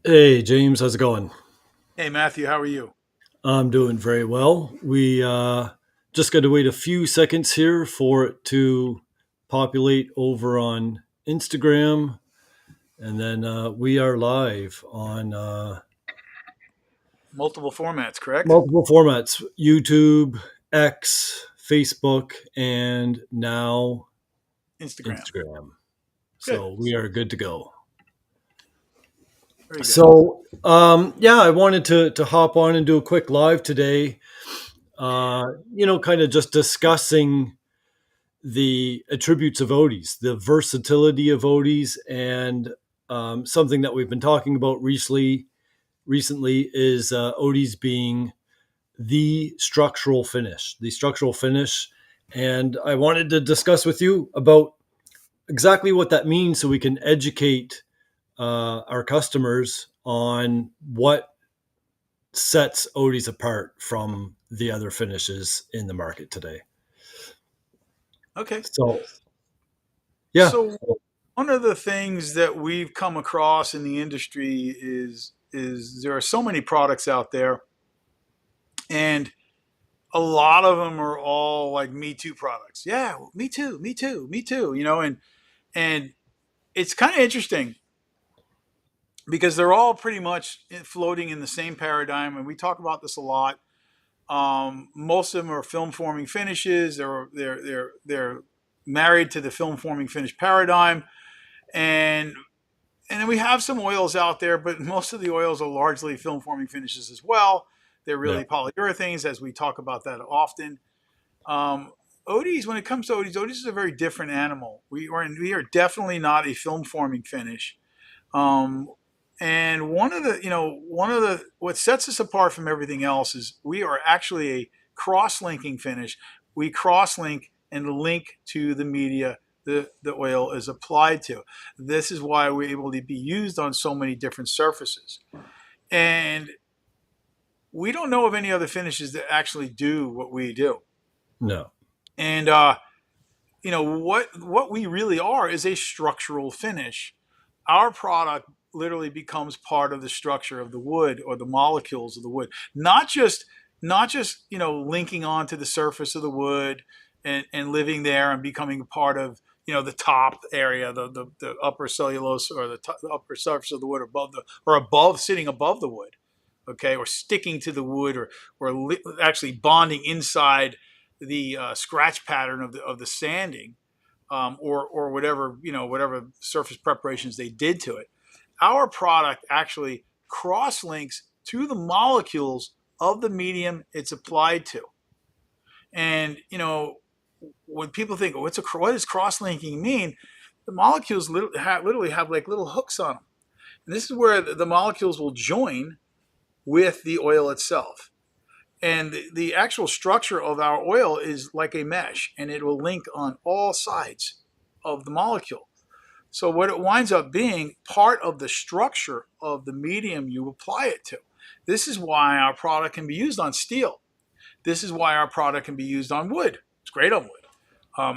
Hey, James, how's it going? Hey Matthew, how are you? I'm doing very well. We just got to wait a few seconds here for it to populate over on Instagram, and then we are live on Multiple formats, correct? multiple formats: YouTube, X, Facebook, and now Instagram. Instagram. Good. So we are good to go. Very good. So I wanted to hop on and do a quick live today. Kind of just discussing the attributes of Odies, the versatility of Odies, and something that we've been talking about recently is Odies being the structural finish. And I wanted to discuss with you about exactly what that means so we can educate our customers on what sets Odies apart from the other finishes in the market today. Okay. So, yeah, So one of the things that we've come across in the industry is there are so many products out there, and a lot of them are all like Me Too products. Yeah, me too, me too, me too. And it's kind of interesting because they're all pretty much floating in the same paradigm, and we talk about this a lot. Most of them are film forming finishes. They're married to the film forming finish paradigm, and and then we have some oils out there, but most of the oils are largely film forming finishes as well. They're yeah, really polyurethanes, as we talk about that often. Um, Odie's, when it comes to Odie's is a very different animal. We are definitely not a film forming finish. Um, and what sets us apart from everything else is we are actually a cross-linking finish. We cross-link and link to the media the oil is applied to. This is why we're able to be used on so many different surfaces. And we don't know of any other finishes that actually do what we do. no, And what we really are is a structural finish. Our product literally becomes part of the structure of the wood or the molecules of the wood, not just linking onto the surface of the wood and living there and becoming a part of the top area, the upper cellulose or the upper surface of the wood above sitting above the wood, okay, or sticking to the wood or actually bonding inside the scratch pattern of the sanding, or whatever surface preparations they did to it. Our product actually cross links to the molecules of the medium it's applied to. And when people think, what does cross linking mean? The molecules literally have like little hooks on them, and this is where the molecules will join with the oil itself. And the actual structure of our oil is like a mesh, and it will link on all sides of the molecule. So what it winds up being part of the structure of the medium you apply it to. This is why our product can be used on steel. This is why our product can be used on wood. It's great on wood.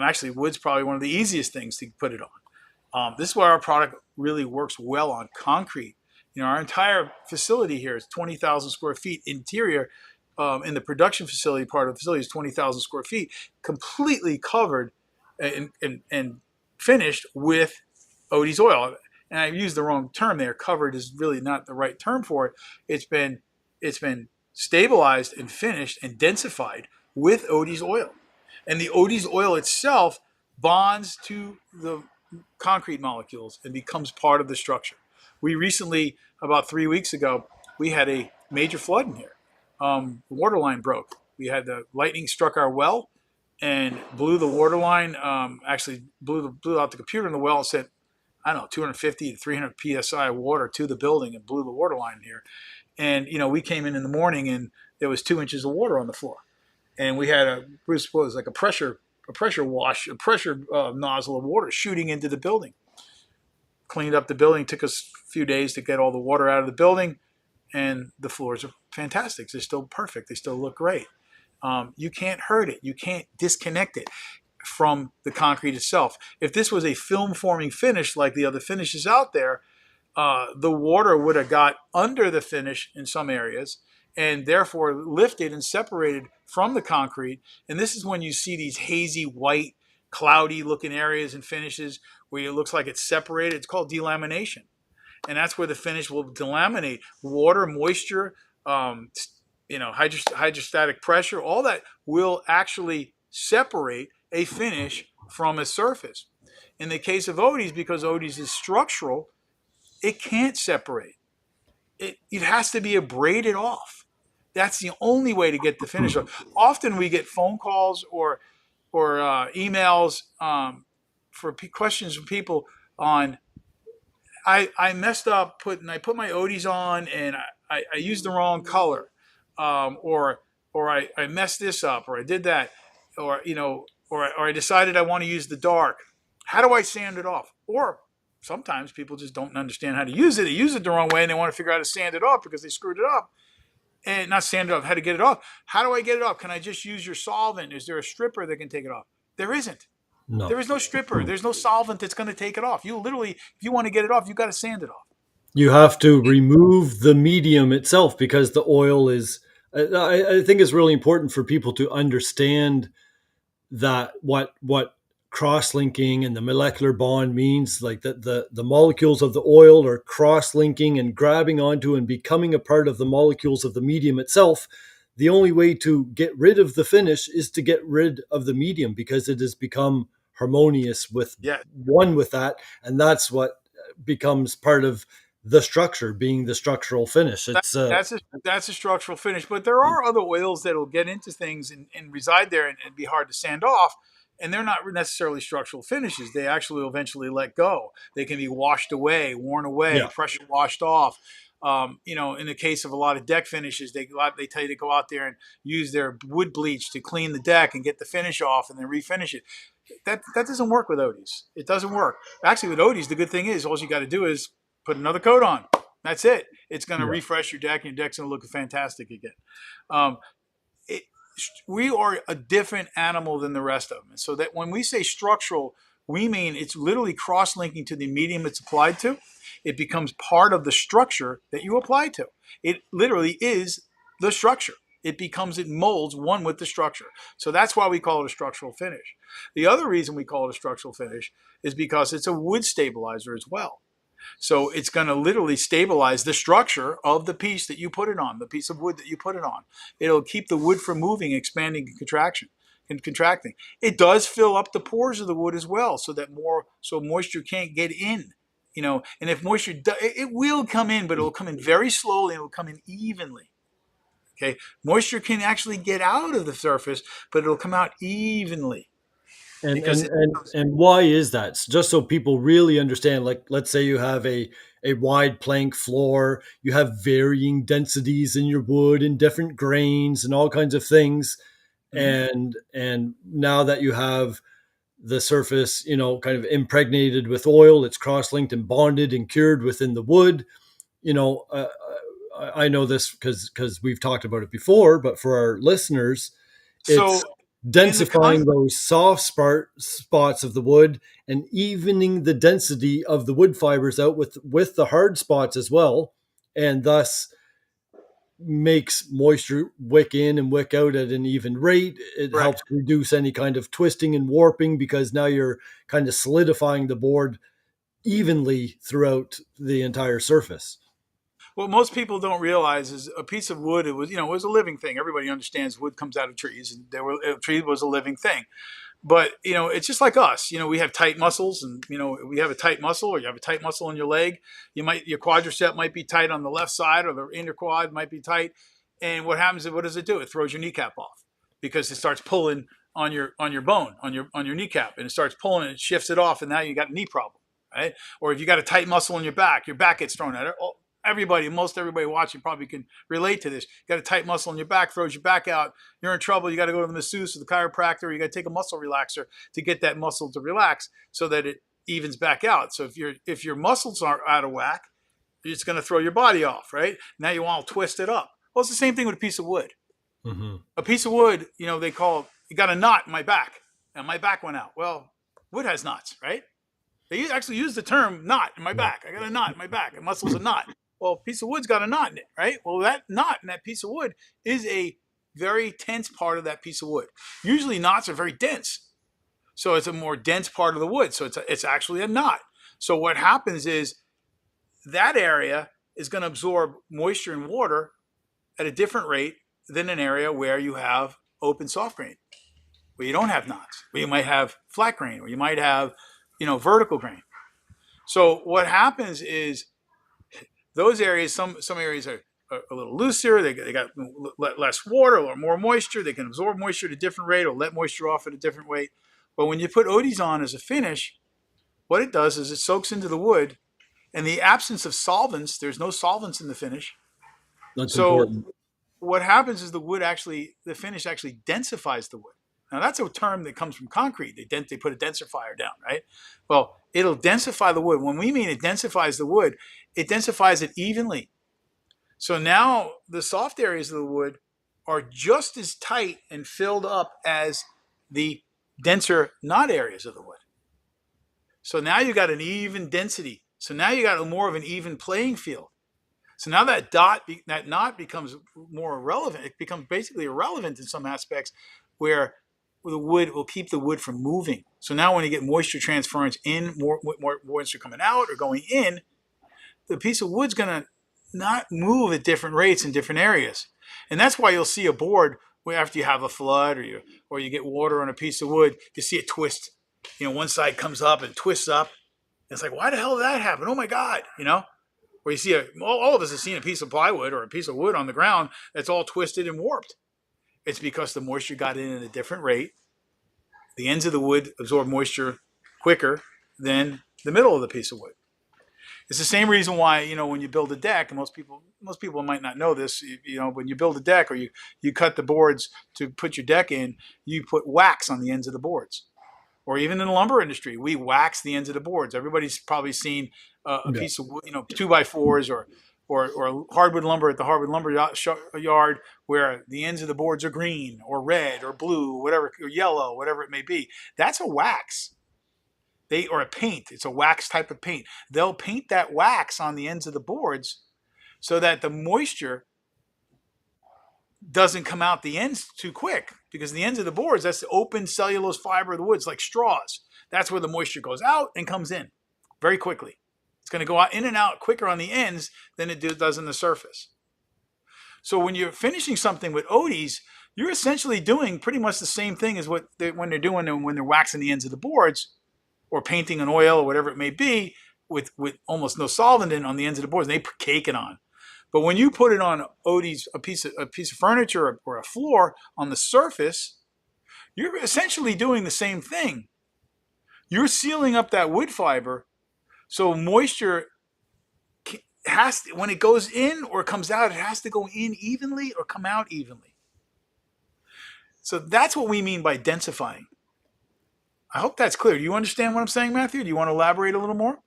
Actually, wood's probably one of the easiest things to put it on. This is why our product really works well on concrete. Our entire facility here is 20,000 square feet interior. In the production facility, part of the facility is 20,000 square feet, completely covered and finished with Odie's oil. And I used the wrong term there. Covered is really not the right term for it. It's been stabilized and finished and densified with Odie's oil. And the Odie's oil itself bonds to the concrete molecules and becomes part of the structure. We recently, about 3 weeks ago, we had a major flood in here. The water line broke. We had the lightning struck our well and blew the water line. Actually, blew out the computer in the well and sent, I don't know, 250 to 300 psi of water to the building and blew the water line in here. And we came in the morning and there was 2 inches of water on the floor, and we had was like a pressure wash, a pressure nozzle of water shooting into the building. Cleaned up the building. Took us a few days to get all the water out of the building, and the floors are fantastic. They're still perfect. They still look great. You can't hurt it. You can't disconnect it from the concrete itself. If this was a film forming finish like the other finishes out there, the water would have got under the finish in some areas and therefore lifted and separated from the concrete. And this is when you see these hazy, white, cloudy looking areas and finishes where it looks like it's separated. It's called delamination. And that's where the finish will delaminate. Water, moisture, um, hydrostatic pressure, all that will actually separate a finish from a surface. In the case of Odie's, because Odie's is structural, it can't separate. It has to be abraded off. That's the only way to get the finish off. Often we get phone calls or emails for questions from people on I messed up I put my Odie's on and I used the wrong color, or I messed this up or I did that, or I decided I want to use the dark. How do I sand it off? Or sometimes people just don't understand how to use it. They use it the wrong way and they want to figure out how to sand it off because they screwed it up. And not sand it off, how to get it off. How do I get it off? Can I just use your solvent? Is there a stripper that can take it off? There isn't. No. There is no stripper. There's no solvent that's going to take it off. You literally, if you want to get it off, you got to sand it off. You have to remove the medium itself because the oil is. I think it's really important for people to understand that what cross-linking and the molecular bond means, like that the molecules of the oil are cross-linking and grabbing onto and becoming a part of the molecules of the medium itself. The only way to get rid of the finish is to get rid of the medium because it has become harmonious with Yeah, one with that, and that's what becomes part of the structure, being the structural finish. It's that's a structural finish. But there are other oils that will get into things and reside there and be hard to sand off. And they're not necessarily structural finishes. They actually will eventually let go. They can be washed away, worn away, yeah. pressure washed off. In the case of a lot of deck finishes, they tell you to go out there and use their wood bleach to clean the deck and get the finish off and then refinish it. That doesn't work with Odie's. It doesn't work. Actually, with Odie's, the good thing is all you got to do is put another coat on. That's it. It's going to Yeah. refresh your deck, and your deck's going to look fantastic again. Um, it, we are a different animal than the rest of them. And so that when we say structural, we mean it's literally cross-linking to the medium it's applied to. It becomes part of the structure that you apply to. It literally is the structure. It molds one with the structure. So that's why we call it a structural finish. The other reason we call it a structural finish is because it's a wood stabilizer as well. So it's going to literally stabilize the structure of the piece that you put it on, the piece of wood that you put it on. It'll keep the wood from moving, expanding, and contracting. It does fill up the pores of the wood as well, so moisture can't get in. And if moisture, it will come in, but it will come in very slowly and it will come in evenly. Okay, moisture can actually get out of the surface, but it'll come out evenly And because and it. and and why is that? Just so people really understand, like let's say you have a wide plank floor, you have varying densities in your wood and different grains and all kinds of things. Mhm. And now that you have the surface, kind of impregnated with oil, it's cross-linked and bonded and cured within the wood. You know, I know this because we've talked about it before, but for our listeners, So it's in the con, densifying those soft spots of the wood and evening the density of the wood fibers out with the hard spots as well, and thus makes moisture wick in and wick out at an even rate. It right. helps reduce any kind of twisting and warping because now you're kind of solidifying the board evenly throughout the entire surface. What most people don't realize is a piece of wood. It was a living thing. Everybody understands wood comes out of trees, and a tree was a living thing. But it's just like us. We have tight muscles, and we have a tight muscle, or you have a tight muscle in your leg. Your quadricep might be tight on the left side, or the inner quad might be tight. And what happens? What does it do? It throws your kneecap off because it starts pulling on your bone on your kneecap, and it starts pulling and it shifts it off, and now you got a knee problem, right? Or if you got a tight muscle in your back gets thrown at it. Most everybody watching probably can relate to this. You got a tight muscle in your back, throws your back out. You're in trouble. You got to go to the masseuse or the chiropractor. You got to take a muscle relaxer to get that muscle to relax so that it evens back out. So if your muscles are out of whack, it's going to throw your body off, right? Now you want to twist it up. Well, it's the same thing with a piece of wood. Mm-hmm. A piece of wood, they call, you got a knot in my back, and my back went out. Well, wood has knots, right? They actually use the term knot in my back. I got a knot in my back. A muscle's a knot. Well, a piece of wood's got a knot in it, right? Well, that knot in that piece of wood is a very tense part of that piece of wood. Usually knots are very dense. So it's a more dense part of the wood. So it's actually a knot. So what happens is that area is going to absorb moisture and water at a different rate than an area where you have open soft grain, where you don't have knots, where you might have flat grain, where you might have, vertical grain. So what happens is those areas, some areas are a little looser. They got less water or more moisture. They can absorb moisture at a different rate or let moisture off at a different rate. But when you put Odies on as a finish, what it does is it soaks into the wood. In the absence of solvents, there's no solvents in the finish. That's So important. what happens is the finish actually densifies the wood. Now that's a term that comes from concrete. They put a densifier down, right? Well, it'll densify the wood. When we mean it densifies the wood, it densifies it evenly. So now the soft areas of the wood are just as tight and filled up as the denser knot areas of the wood. So now you got an even density. So now you got more of an even playing field. So now that knot becomes more irrelevant. It becomes basically irrelevant in some aspects, where the wood will keep the wood from moving. So now when you get moisture transference in, more moisture coming out or going in, the piece of wood's going to not move at different rates in different areas. And that's why you'll see a board where after you have a flood or you get water on a piece of wood, you see it twist. One side comes up and twists up. It's like, why the hell did that happen? Oh my God, Where you see all of us have seen a piece of plywood or a piece of wood on the ground that's all twisted and warped. It's because the moisture got in at a different rate. The ends of the wood absorb moisture quicker than the middle of the piece of wood. It's the same reason why, when you build a deck, and most people might not know this, when you build a deck or you cut the boards to put your deck in, you put wax on the ends of the boards. Or even in the lumber industry, we wax the ends of the boards. Everybody's probably seen a piece of, 2x4s or hardwood lumber at the hardwood lumber yard, where the ends of the boards are green or red or blue, whatever, or yellow, whatever it may be. That's a wax. Or a paint. It's a wax type of paint. They'll paint that wax on the ends of the boards so that the moisture doesn't come out the ends too quick, because the ends of the boards, that's the open cellulose fiber of the woods, like straws. That's where the moisture goes out and comes in very quickly. It's going to go out in and out quicker on the ends than it does in the surface. So when you're finishing something with Odies, you're essentially doing pretty much the same thing as when they're doing when they're waxing the ends of the boards or painting an oil or whatever it may be with almost no solvent in on the ends of the boards. And they put caking on. But when you put it on Odie's, a piece of furniture or a floor on the surface, you're essentially doing the same thing. You're sealing up that wood fiber, so moisture when it goes in or comes out, it has to go in evenly or come out evenly. So that's what we mean by densifying. I hope that's clear. Do you understand what I'm saying, Matthew? Do you want to elaborate a little more?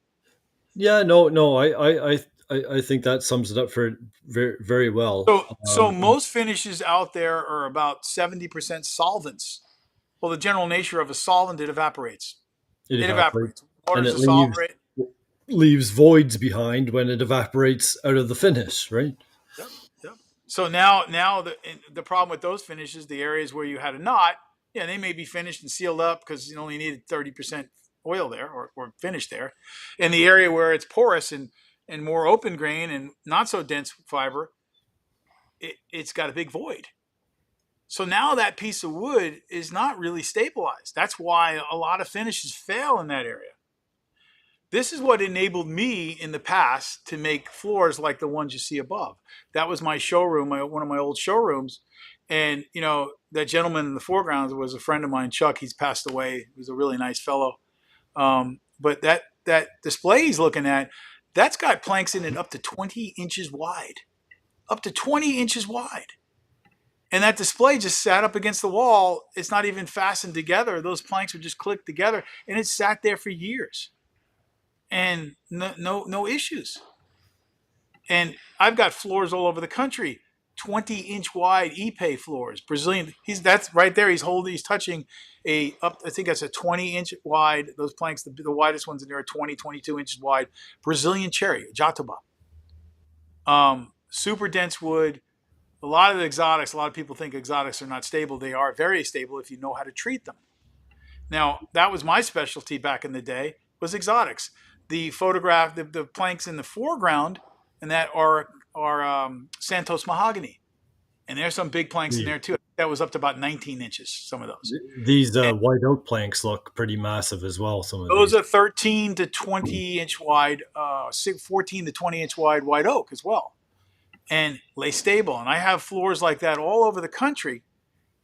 Yeah, no, I think that sums it up for very, very well. So most finishes out there are about 70% solvents. Well, the general nature of a solvent, it evaporates. It It evaporates, evaporates. and Water's it a solvent. leaves voids behind when it evaporates out of the finish, right? Yep, yep. So now the problem with those finishes, the areas where you had a knot, yeah, they may be finished and sealed up because you only needed 30% oil there or finish there. In the area where it's porous and more open grain and not so dense fiber, it's got a big void. So now that piece of wood is not really stabilized. That's why a lot of finishes fail in that area. This is what enabled me in the past to make floors like the ones you see above. That was my showroom, one of my old showrooms. And, that gentleman in the foreground was a friend of mine, Chuck. He's passed away. He was a really nice fellow. But that display he's looking at, that's got planks in it up to 20 inches wide. Up to 20 inches wide. And that display just sat up against the wall. It's not even fastened together. Those planks would just click together. And it sat there for years. And no issues. And I've got floors all over the country 20-inch wide Ipe floors. Brazilian. That's right there. He's touching a up. I think that's a 20-inch wide. Those planks, the widest ones in there are 20, 22 inches wide. Brazilian cherry, Jatobá. Super dense wood. A lot of the exotics. A lot of people think exotics are not stable. They are very stable if you know how to treat them. Now that was my specialty back in the day. Was exotics. The planks in the foreground, and that are Santos mahogany. And there's some big planks in The, there too. That was up to about 19 inches, some of those. these And white oak planks look pretty massive as well. Some of those these. are 13 to 20 inch wide, 14 to 20 inch wide white oak as well. And lay stable. And I have floors like that all over the country.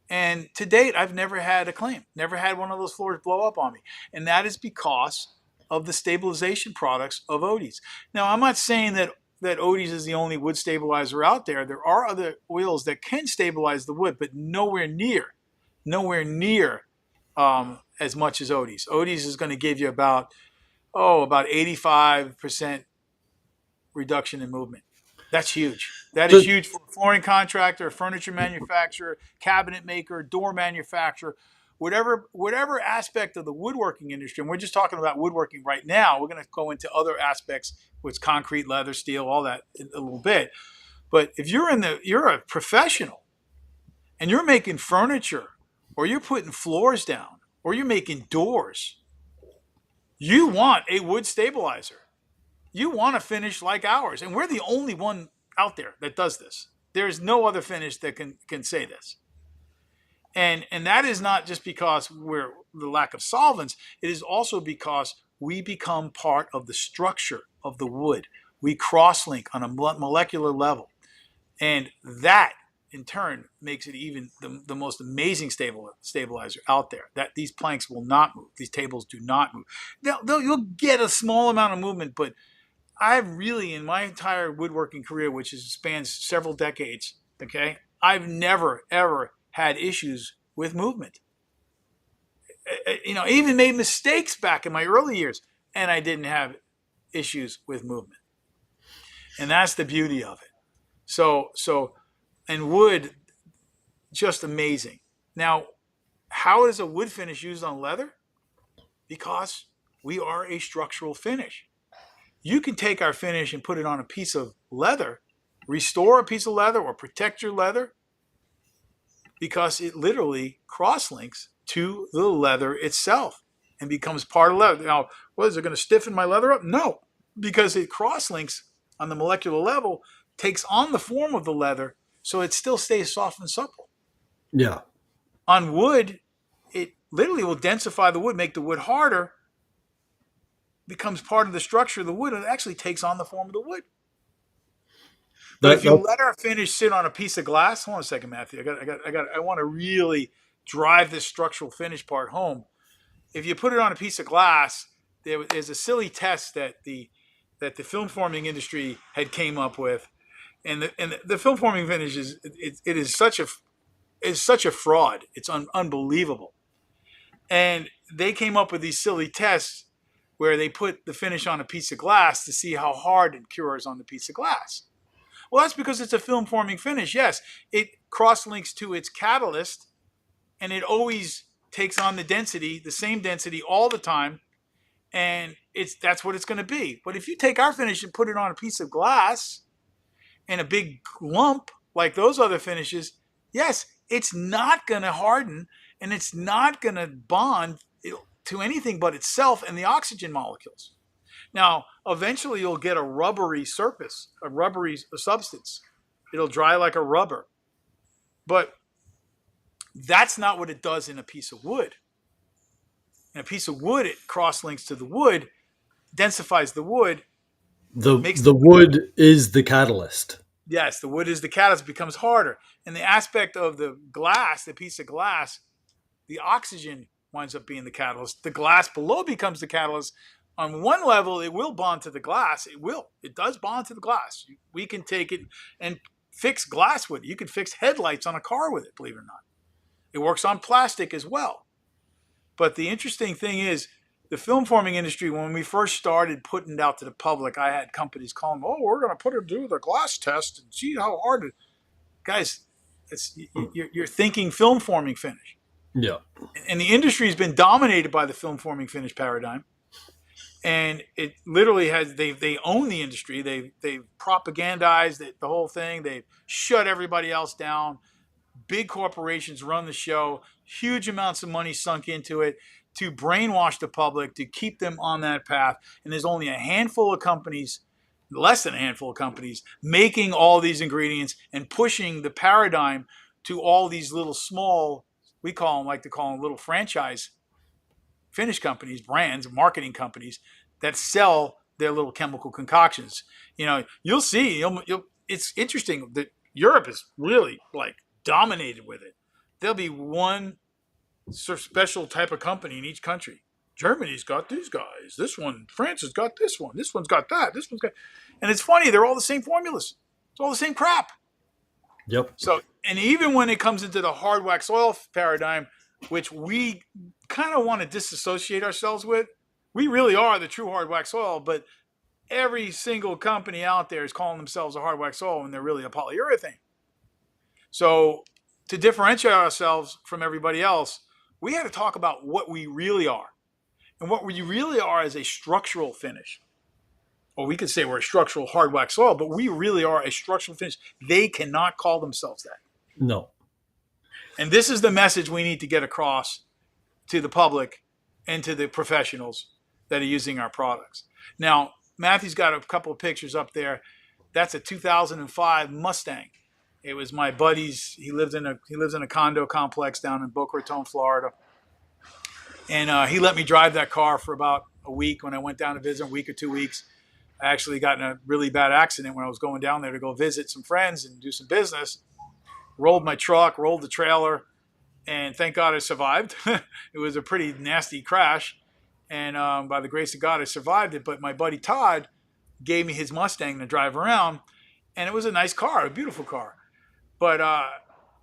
And to date, I've never had a claim, never had one of those floors blow up on me. And that is because of the stabilization products of Odie's. Now, I'm not saying that Odie's is the only wood stabilizer out there. There are other oils that can stabilize the wood, but nowhere near as much as Odie's. Odie's is going to give you about 85% reduction in movement. That's huge. That is So, huge for a flooring contractor, a furniture manufacturer, cabinet maker, door manufacturer, whatever aspect of the woodworking industry. And we're just talking about woodworking right now. We're going to go into other aspects, which concrete, leather, steel, all that in a little bit. But if you're a professional and you're making furniture, or you're putting floors down, or you're making doors, you want a wood stabilizer. You want a finish like ours, and we're the only one out there that does this. There's no other finish that can say this. And that is not just because we're the lack of solvents. It is also because we become part of the structure of the wood. We cross-link on a molecular level. And that, in turn, makes it even the most amazing stabilizer out there. That these planks will not move. These tables do not move. You'll get a small amount of movement, but I've really, in my entire woodworking career, which spans several decades, okay, I've never, ever had issues with movement. I even made mistakes back in my early years, and I didn't have issues with movement. And that's the beauty of it. And wood, just amazing. Now, how is a wood finish used on leather? Because we are a structural finish. You can take our finish and put it on a piece of leather, restore a piece of leather or protect your leather, because it literally cross-links to the leather itself and becomes part of leather. Now, what is it going to stiffen my leather up? No, because it cross-links on the molecular level, takes on the form of the leather, so it still stays soft and supple. yeah. On wood, it literally will densify the wood, make the wood harder, becomes part of the structure of the wood, and it actually takes on the form of the wood. But if you That let our finish sit on a piece of glass, hold on a second, Matthew. I want to really drive this structural finish part home. If you put it on a piece of glass, there's a silly test that the film forming industry had came up with, and the film forming finish is such a fraud. It's unbelievable. And they came up with these silly tests where they put the finish on a piece of glass to see how hard it cures on the piece of glass. Well, that's because it's a film forming finish. Yes, it cross-links to its catalyst, and it always takes on the same density all the time, and that's what it's going to be. But if you take our finish and put it on a piece of glass in a big lump like those other finishes, yes, it's not going to harden, and it's not going to bond to anything but itself and the oxygen molecules. Now, eventually you'll get a rubbery surface, a rubbery substance. It'll dry like a rubber. But that's not what it does in a piece of wood. In a piece of wood, it cross-links to the wood, densifies the wood, makes the wood is the catalyst. yes, the wood is the catalyst, becomes harder. And the aspect of the glass, the piece of glass, the oxygen winds up being the catalyst. The glass below becomes the catalyst. On one level, it will bond to the glass. It does bond to the glass. We can take it and fix glass with it. You can fix headlights on a car with it, believe it or not. It works on plastic as well. But the interesting thing is, the film forming industry, when we first started putting it out to the public, I had companies calling, oh, we're going to put it through the glass test and see how hard it is. guys, you're thinking film forming finish, Yeah. and the industry has been dominated by the film forming finish paradigm. And it literally has they own the industry. They've propagandized it, the whole thing. They've shut everybody else down. Big corporations run the show. Huge amounts of money sunk into it to brainwash the public, to keep them on that path. And there's only a handful of companies, less than a handful of companies, making all these ingredients and pushing the paradigm to all these little small, we call them, like to call them, little franchise finish companies, brands, marketing companies that sell their little chemical concoctions. You'll see. It's interesting that Europe is really like dominated with it. There'll be one sort of special type of company in each country. Germany's got these guys. This one, France has got this one. This one's got that. This one's got, and it's funny. They're all the same formulas. It's all the same crap. Yep. So, and even when it comes into the hard wax oil paradigm, which we kind of want to disassociate ourselves with, we really are the true hard wax oil. But every single company out there is calling themselves a hard wax oil when they're really a polyurethane. So, to differentiate ourselves from everybody else, we had to talk about what we really are. And what we really are is a structural finish. Or we could say we're a structural hard wax oil, but we really are a structural finish. They cannot call themselves that. No. And this is the message we need to get across to the public and to the professionals that are using our products. Now, Matthew's got a couple of pictures up there. That's a 2005 Mustang. It was my buddy's. He lives in a condo complex down in Boca Raton, Florida. And he let me drive that car for about a week when I went down to visit, a week or 2 weeks. I actually got in a really bad accident when I was going down there to go visit some friends and do some business. Rolled my truck, rolled the trailer, and thank God I survived. It was a pretty nasty crash, and by the grace of God, I survived it. But my buddy Todd gave me his Mustang to drive around, and it was a nice car, a beautiful car. But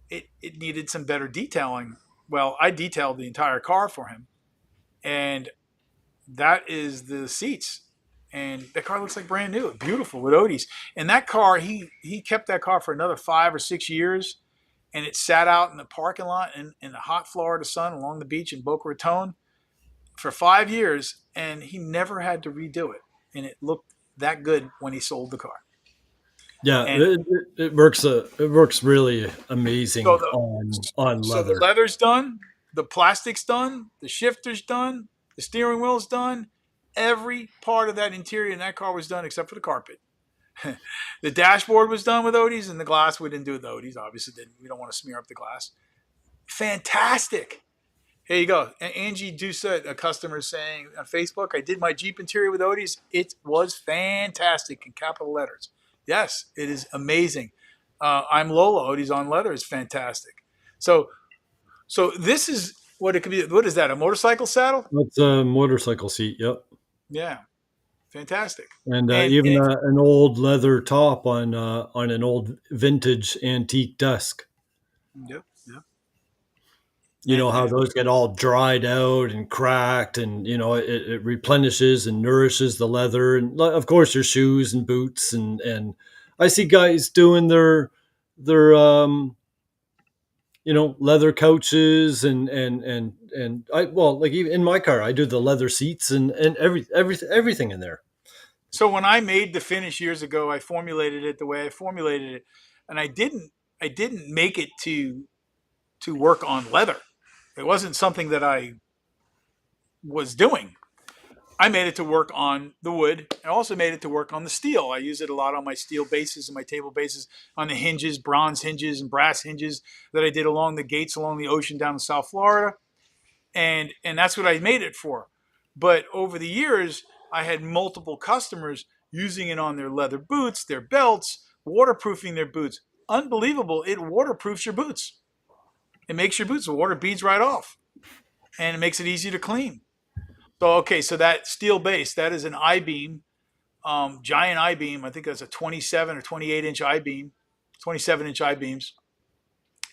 it needed some better detailing. Well, I detailed the entire car for him, and that is the seats. And that car looks like brand new, beautiful with Odie's. And that car, he kept that car for another 5 or 6 years, and it sat out in the parking lot in the hot Florida sun along the beach in Boca Raton for 5 years, and he never had to redo it. And it looked that good when he sold the car. Yeah, And it works. It works really so amazing the on so the leather. leather's done, the plastic's done, the shifter's done, the steering wheel's done. Every part of that interior in that car was done except for the carpet. The dashboard was done with Odie's, and the glass we didn't do with Odie's. Obviously, we don't want to smear up the glass. Fantastic. Here you go. Angie Dusa, a customer, saying on Facebook, I did my Jeep interior with Odie's. It was fantastic in capital letters. Yes, it is amazing. I'm Lola. Odie's on leather is fantastic. So this is what it could be. What is that? A motorcycle saddle? That's a motorcycle seat. Yep. Yeah, fantastic. And even And an old leather top on an old vintage antique desk. yep, yep. You know how those get all dried out and cracked, and it replenishes and nourishes the leather, and of course your shoes and boots, and I see guys doing their leather couches and I well like even in my car I do the leather seats and everything in there. So when I made the finish years ago, I formulated it the way I formulated it, and I didn't make it to work on leather. It wasn't something that I was doing. I made it to work on the wood. I also made it to work on the steel. I use it a lot on my steel bases and my table bases, on the hinges, bronze hinges and brass hinges that I did along the gates along the ocean down in South Florida. And that's what I made it for. But over the years, I had multiple customers using it on their leather boots, their belts, waterproofing their boots. Unbelievable. It waterproofs your boots. It makes your boots, the water beads right off. And it makes it easy to clean. So, okay, so that steel base, that is an I-beam, giant I-beam. I think that's a 27 or 28-inch I-beam, 27-inch I-beams.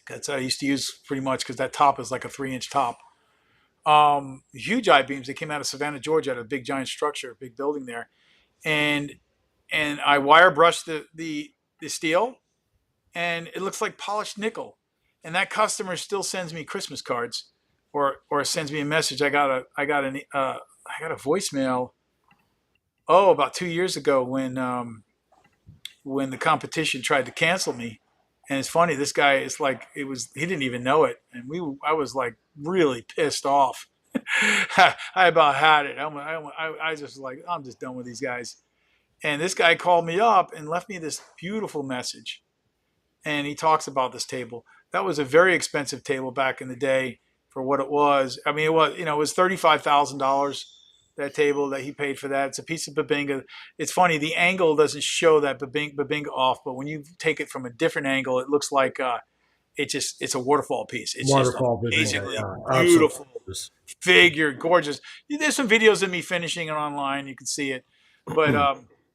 That's what I used to use pretty much because that top is like a 3-inch top. Huge I-beams. They came out of Savannah, Georgia, at a big giant structure, a big building there. And I wire brushed the steel and it looks like polished nickel. And that customer still sends me Christmas cards, or sends me a message. I got a voicemail. Oh, about 2 years ago when the competition tried to cancel me. And it's funny, this guy is like, it was, he didn't even know it. And I was like really pissed off. I about had it. I just like, I'm just done with these guys. And this guy called me up and left me this beautiful message. And he talks about this table. That was a very expensive table back in the day for what it was. I mean, it was $35,000. That table that he paid for that. It's a piece of babinga. It's funny. The angle doesn't show that babinga off, but when you take it from a different angle, it looks like it's a waterfall piece. It's just Waterfall vision. amazingly Yeah, absolutely. beautiful figure, gorgeous. There's some videos of me finishing it online. You can see it, but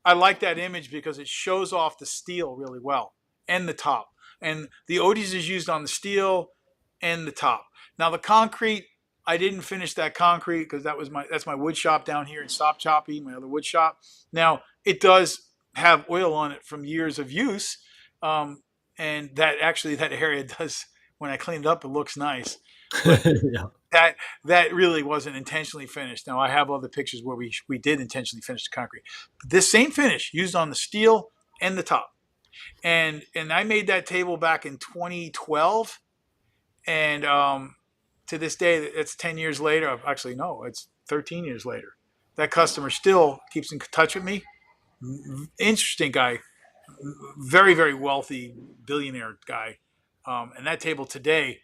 I like that image because it shows off the steel really well and the top. And the Odies is used on the steel and the top. Now the concrete, I didn't finish that concrete because that's my wood shop down here in Stop Choppy, my other wood shop. Now it does have oil on it from years of use, and that area does, when I clean it up, it looks nice. But Yeah. that really wasn't intentionally finished. Now I have other pictures where we did intentionally finish the concrete. But this same finish used on the steel and the top, and I made that table back in 2012, and to this day, it's 10 years later. Actually, no, it's 13 years later. That customer still keeps in touch with me. Interesting guy, very very wealthy billionaire guy, and that table today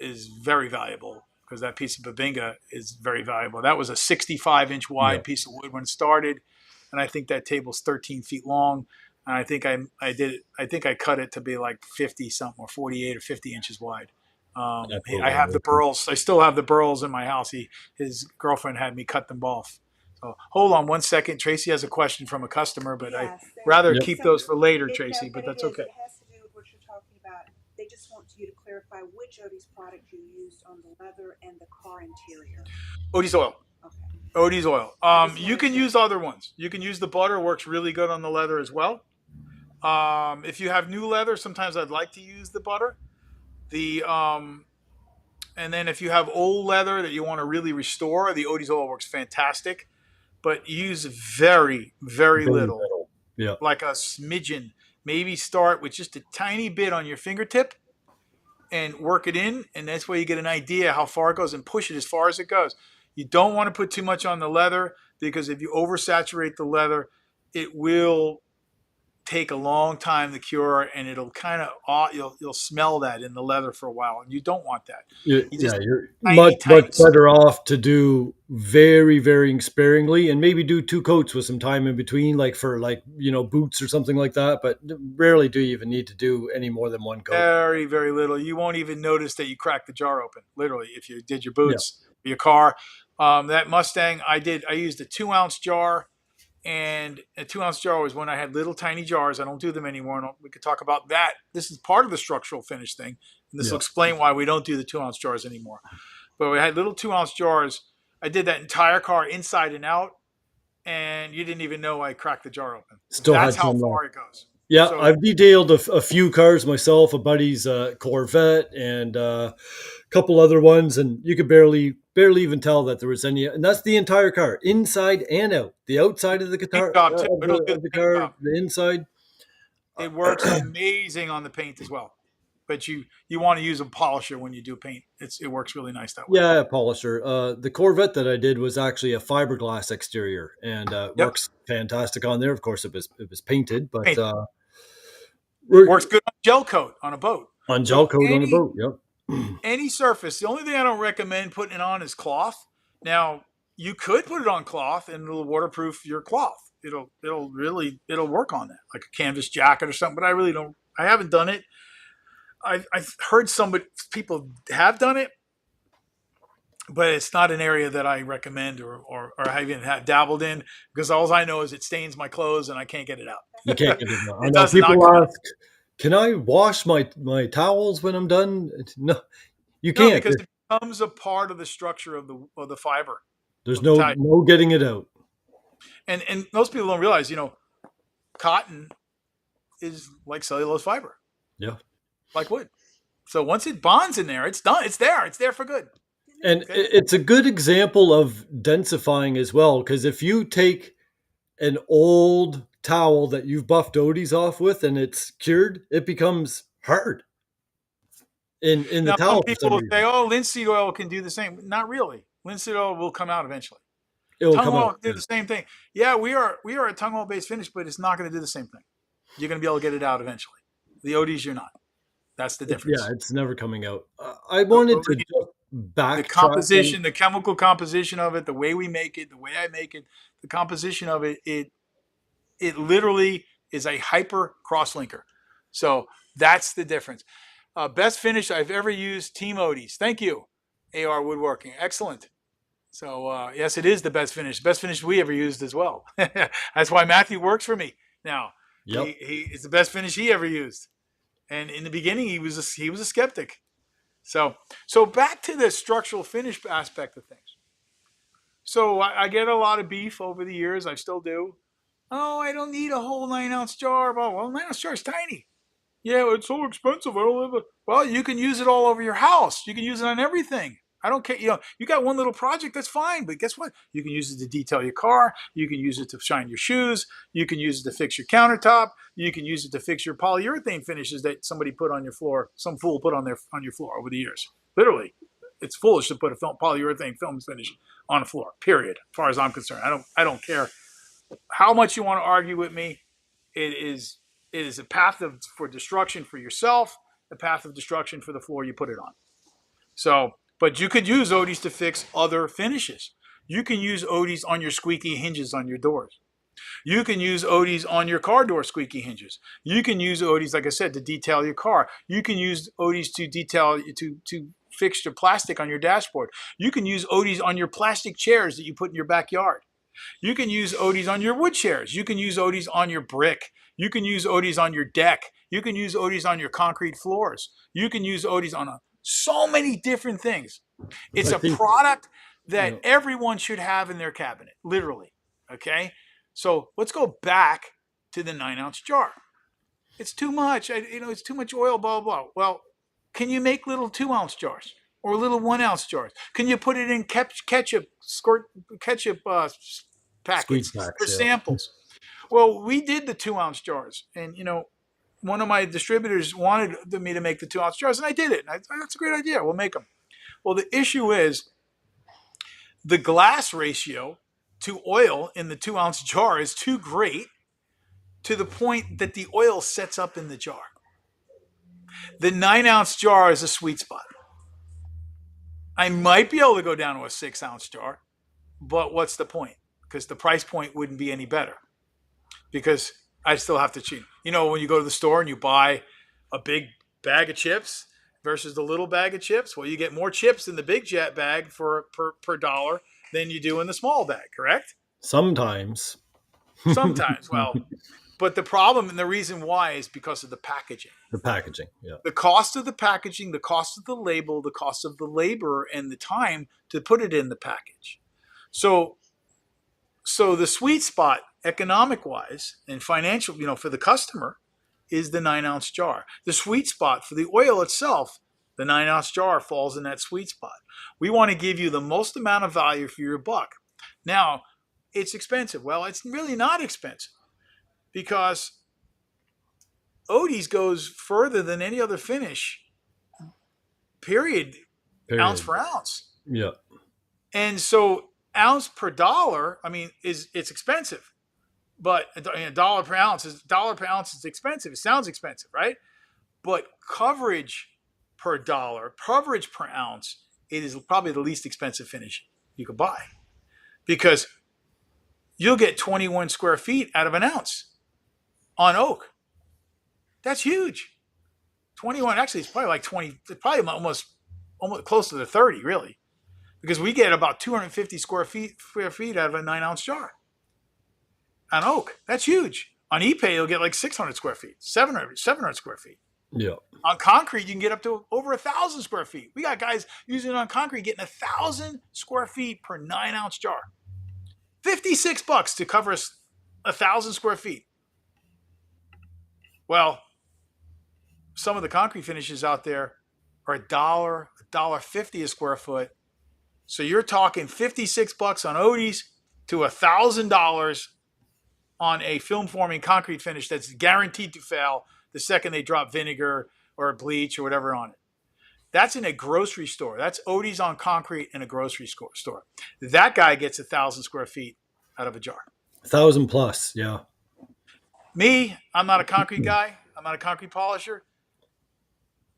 is very valuable because that piece of babinga is very valuable. That was a 65-inch Yeah. wide piece of wood when it started, and I think that table's 13 feet long. And I think I cut it to be like 50 something, or 48 or 50 inches wide. I have the Absolutely. burls. I still have the burls in my house. His girlfriend had me cut them off. So hold on one second. Tracy has a question from a customer, but I Yes, rather Yep. keep those for later, it, no, Tracy. but But it that's is. okay. It has to do with what you're talking about. They just want you to clarify which Odie's product you used on the leather and the car interior. Odie's oil. Okay. Odie's oil. I just You wanted can to. use other ones. You can use the butter. Works really good on the leather as well. If you have new leather, sometimes I'd like to use the butter. The And then if you have old leather that you want to really restore, the Odie's oil works fantastic. But use very, very Very little, little. Yeah. like a smidgen. Maybe start with just a tiny bit on your fingertip and work it in. And that's where you get an idea how far it goes, and push it as far as it goes. You don't want to put too much on the leather, because if you oversaturate the leather, it will take a long time to cure, and it'll kind of, you'll smell that in the leather for a while, and you don't want that. You Yeah, just you're much tiny much tiny. better off to do very very sparingly, and maybe do two coats with some time in between, like for boots or something like that. But rarely do you even need to do any more than one coat. Very, very little. You won't even notice that you cracked the jar open. Literally, if you did your Yeah, boots, your car, that Mustang, I used a 2 ounce jar, and a 2 ounce jar was when I had little tiny jars. I don't do them anymore. We could talk about that. This is part of the structural finish thing, and this will yeah. explain why we don't do the 2 ounce jars anymore. But we had little 2 ounce jars. I did that entire car inside and out, and you didn't even know I cracked the jar open. Still That's had how some left. far it goes. Yeah, So I've detailed a few cars myself, a buddy's Corvette and a couple other ones, and you could barely even tell that there was any. And that's the entire car, inside and out. The outside of the paint guitar job too. It'll do of the the paint car, job. the inside. It works amazing on the paint as well. But you want to use a polisher when you do paint. It works really nice that way. Yeah, polisher. The Corvette that I did was actually a fiberglass exterior, and Yep, works fantastic on there. Of course, it was painted, but paint we're works good on gel coat on a boat. on gel So coat on the boat. Yep. any surface. The only thing I don't recommend putting it on is cloth. Now you could put it on cloth and it'll waterproof your cloth. It'll work on that, like a canvas jacket or something. But I really don't. I haven't done it. I've heard people have done it, but it's not an area that I recommend or I even have dabbled in, because all I know is it stains my clothes and I can't get it You can't out. get it done. I It know does not people come out. ask, "Can I wash my towels when I'm done?" No, you No, can't. because it becomes a part of the structure of the fiber There's of the no tie. no getting it out. And most people don't realize, cotton is like cellulose fiber. Yeah. like wood. So once it bonds in there, it's done. It's there. It's there for good. And Okay. it's a good example of densifying as well, because if you take an old towel that you've buffed Odie's off with and it's cured, it becomes hard in the Now, some towel for people some will say, reason. "Oh, linseed oil can do the same." Not really. Linseed oil will come out eventually. It will Tung come oil out. can do the same thing. Yeah, we are a tung oil based finish, but it's not going to do the same thing. You're going to be able to get it out eventually. The Odie's, you're not. That's the Yeah, difference. it's never coming out. I The wanted to Odie, just the backtrack on. composition, the chemical composition of it, the way we make it, the way I make it, the composition of it, it literally is a hyper cross linker. So that's the difference. Best finish I've ever used, Team Odie's. Thank you, AR Woodworking. Excellent. So yes, it is the best finish we ever used as well. That's why Matthew works for me now. Yep. He it's the best finish he ever used. And in the beginning, he was a skeptic. So back to the structural finish aspect of things. So I get a lot of beef over the years. I still do. Oh, I don't need a whole 9 ounce jar. Well, 9 ounce jar is tiny. Yeah, it's so expensive. I don't live. Well, you can use it all over your house. You can use it on everything. I don't care. You got one little project, that's fine. But guess what? You can use it to detail your car. You can use it to shine your shoes. You can use it to fix your countertop. You can use it to fix your polyurethane finishes that somebody put on your floor. Some fool put on your floor over the years. Literally, it's foolish to put a polyurethane film finish on a floor. Period. As far as I'm concerned, I don't care how much you want to argue with me. It is a path for destruction for yourself, a path of destruction for the floor you put it on. So, but you could use Odie's to fix other finishes. You can use Odie's on your squeaky hinges on your doors. You can use Odie's on your car door squeaky hinges. You can use Odie's, like I said, to detail your car. You can use Odie's to detail to fix your plastic on your dashboard. You can use Odie's on your plastic chairs that you put in your backyard. You can use Odie's on your wood chairs. You can use Odie's on your brick. You can use Odie's on your deck. You can use Odie's on your concrete floors. You can use Odie's on so many different things. It's I a think, product you that know, everyone should have in their cabinet, literally. Okay? So let's go back to the 9 ounce jar. It's too much. It's too much oil, blah, blah, blah. Well, can you make little 2 ounce jars or little 1 ounce jars? Can you put it in ketchup squeeze packets for packs. Yeah. samples? Well, we did the 2 ounce jars, and one of my distributors wanted me to make the 2 ounce jars, and I did it. That's a great idea. We'll make them. Well, the issue is the glass ratio to oil in the 2 ounce jar is too great to the point that the oil sets up in the jar. The 9 ounce jar is a sweet spot. I might be able to go down to a 6 ounce jar, but what's the point? Because the price point wouldn't be any better. Because I still have to cheat. When you go to the store and you buy a big bag of chips versus the little bag of chips, well, you get more chips in the big jet bag per dollar than you do in the small bag, correct? Sometimes. Sometimes. Well, but the problem and the reason why is because of the packaging. The packaging. Yeah. The cost of the packaging, the cost of the label, the cost of the labor, and the time to put it in the package. So the sweet spot, economic wise and financial, for the customer, is the 9 ounce jar. The sweet spot for the oil itself, the 9 ounce jar falls in that sweet spot. We want to give you the most amount of value for your buck. Now, it's expensive. Well, it's really not expensive because Odie's goes further than any other finish, period. Ounce for ounce. Yeah. And so ounce per dollar, it's expensive. But dollar per ounce is expensive. It sounds expensive, right? But coverage per dollar, coverage per ounce, it is probably the least expensive finish you could buy. Because you'll get 21 square feet out of an ounce on oak. That's huge. 21, actually, it's probably like 20, it's probably almost close to the 30, really. Because we get about 250 square feet out of a 9 ounce jar. On oak, that's huge. On ePay, you'll get like 600 square feet, 700 square feet. Yeah. On concrete, you can get up to over 1,000 square feet. We got guys using it on concrete getting 1,000 square feet per 9 ounce jar. $56 to cover us 1,000 square feet. Well, some of the concrete finishes out there are $1.50 a square foot. So you're talking $56 on Odie's to $1,000 on a film forming concrete finish that's guaranteed to fail the second they drop vinegar or bleach or whatever on it. That's in a grocery store. That's Odie's on concrete in a grocery store. That guy gets 1,000 square feet out of a jar. 1,000 plus, yeah. Me, I'm not a concrete guy. I'm not a concrete polisher.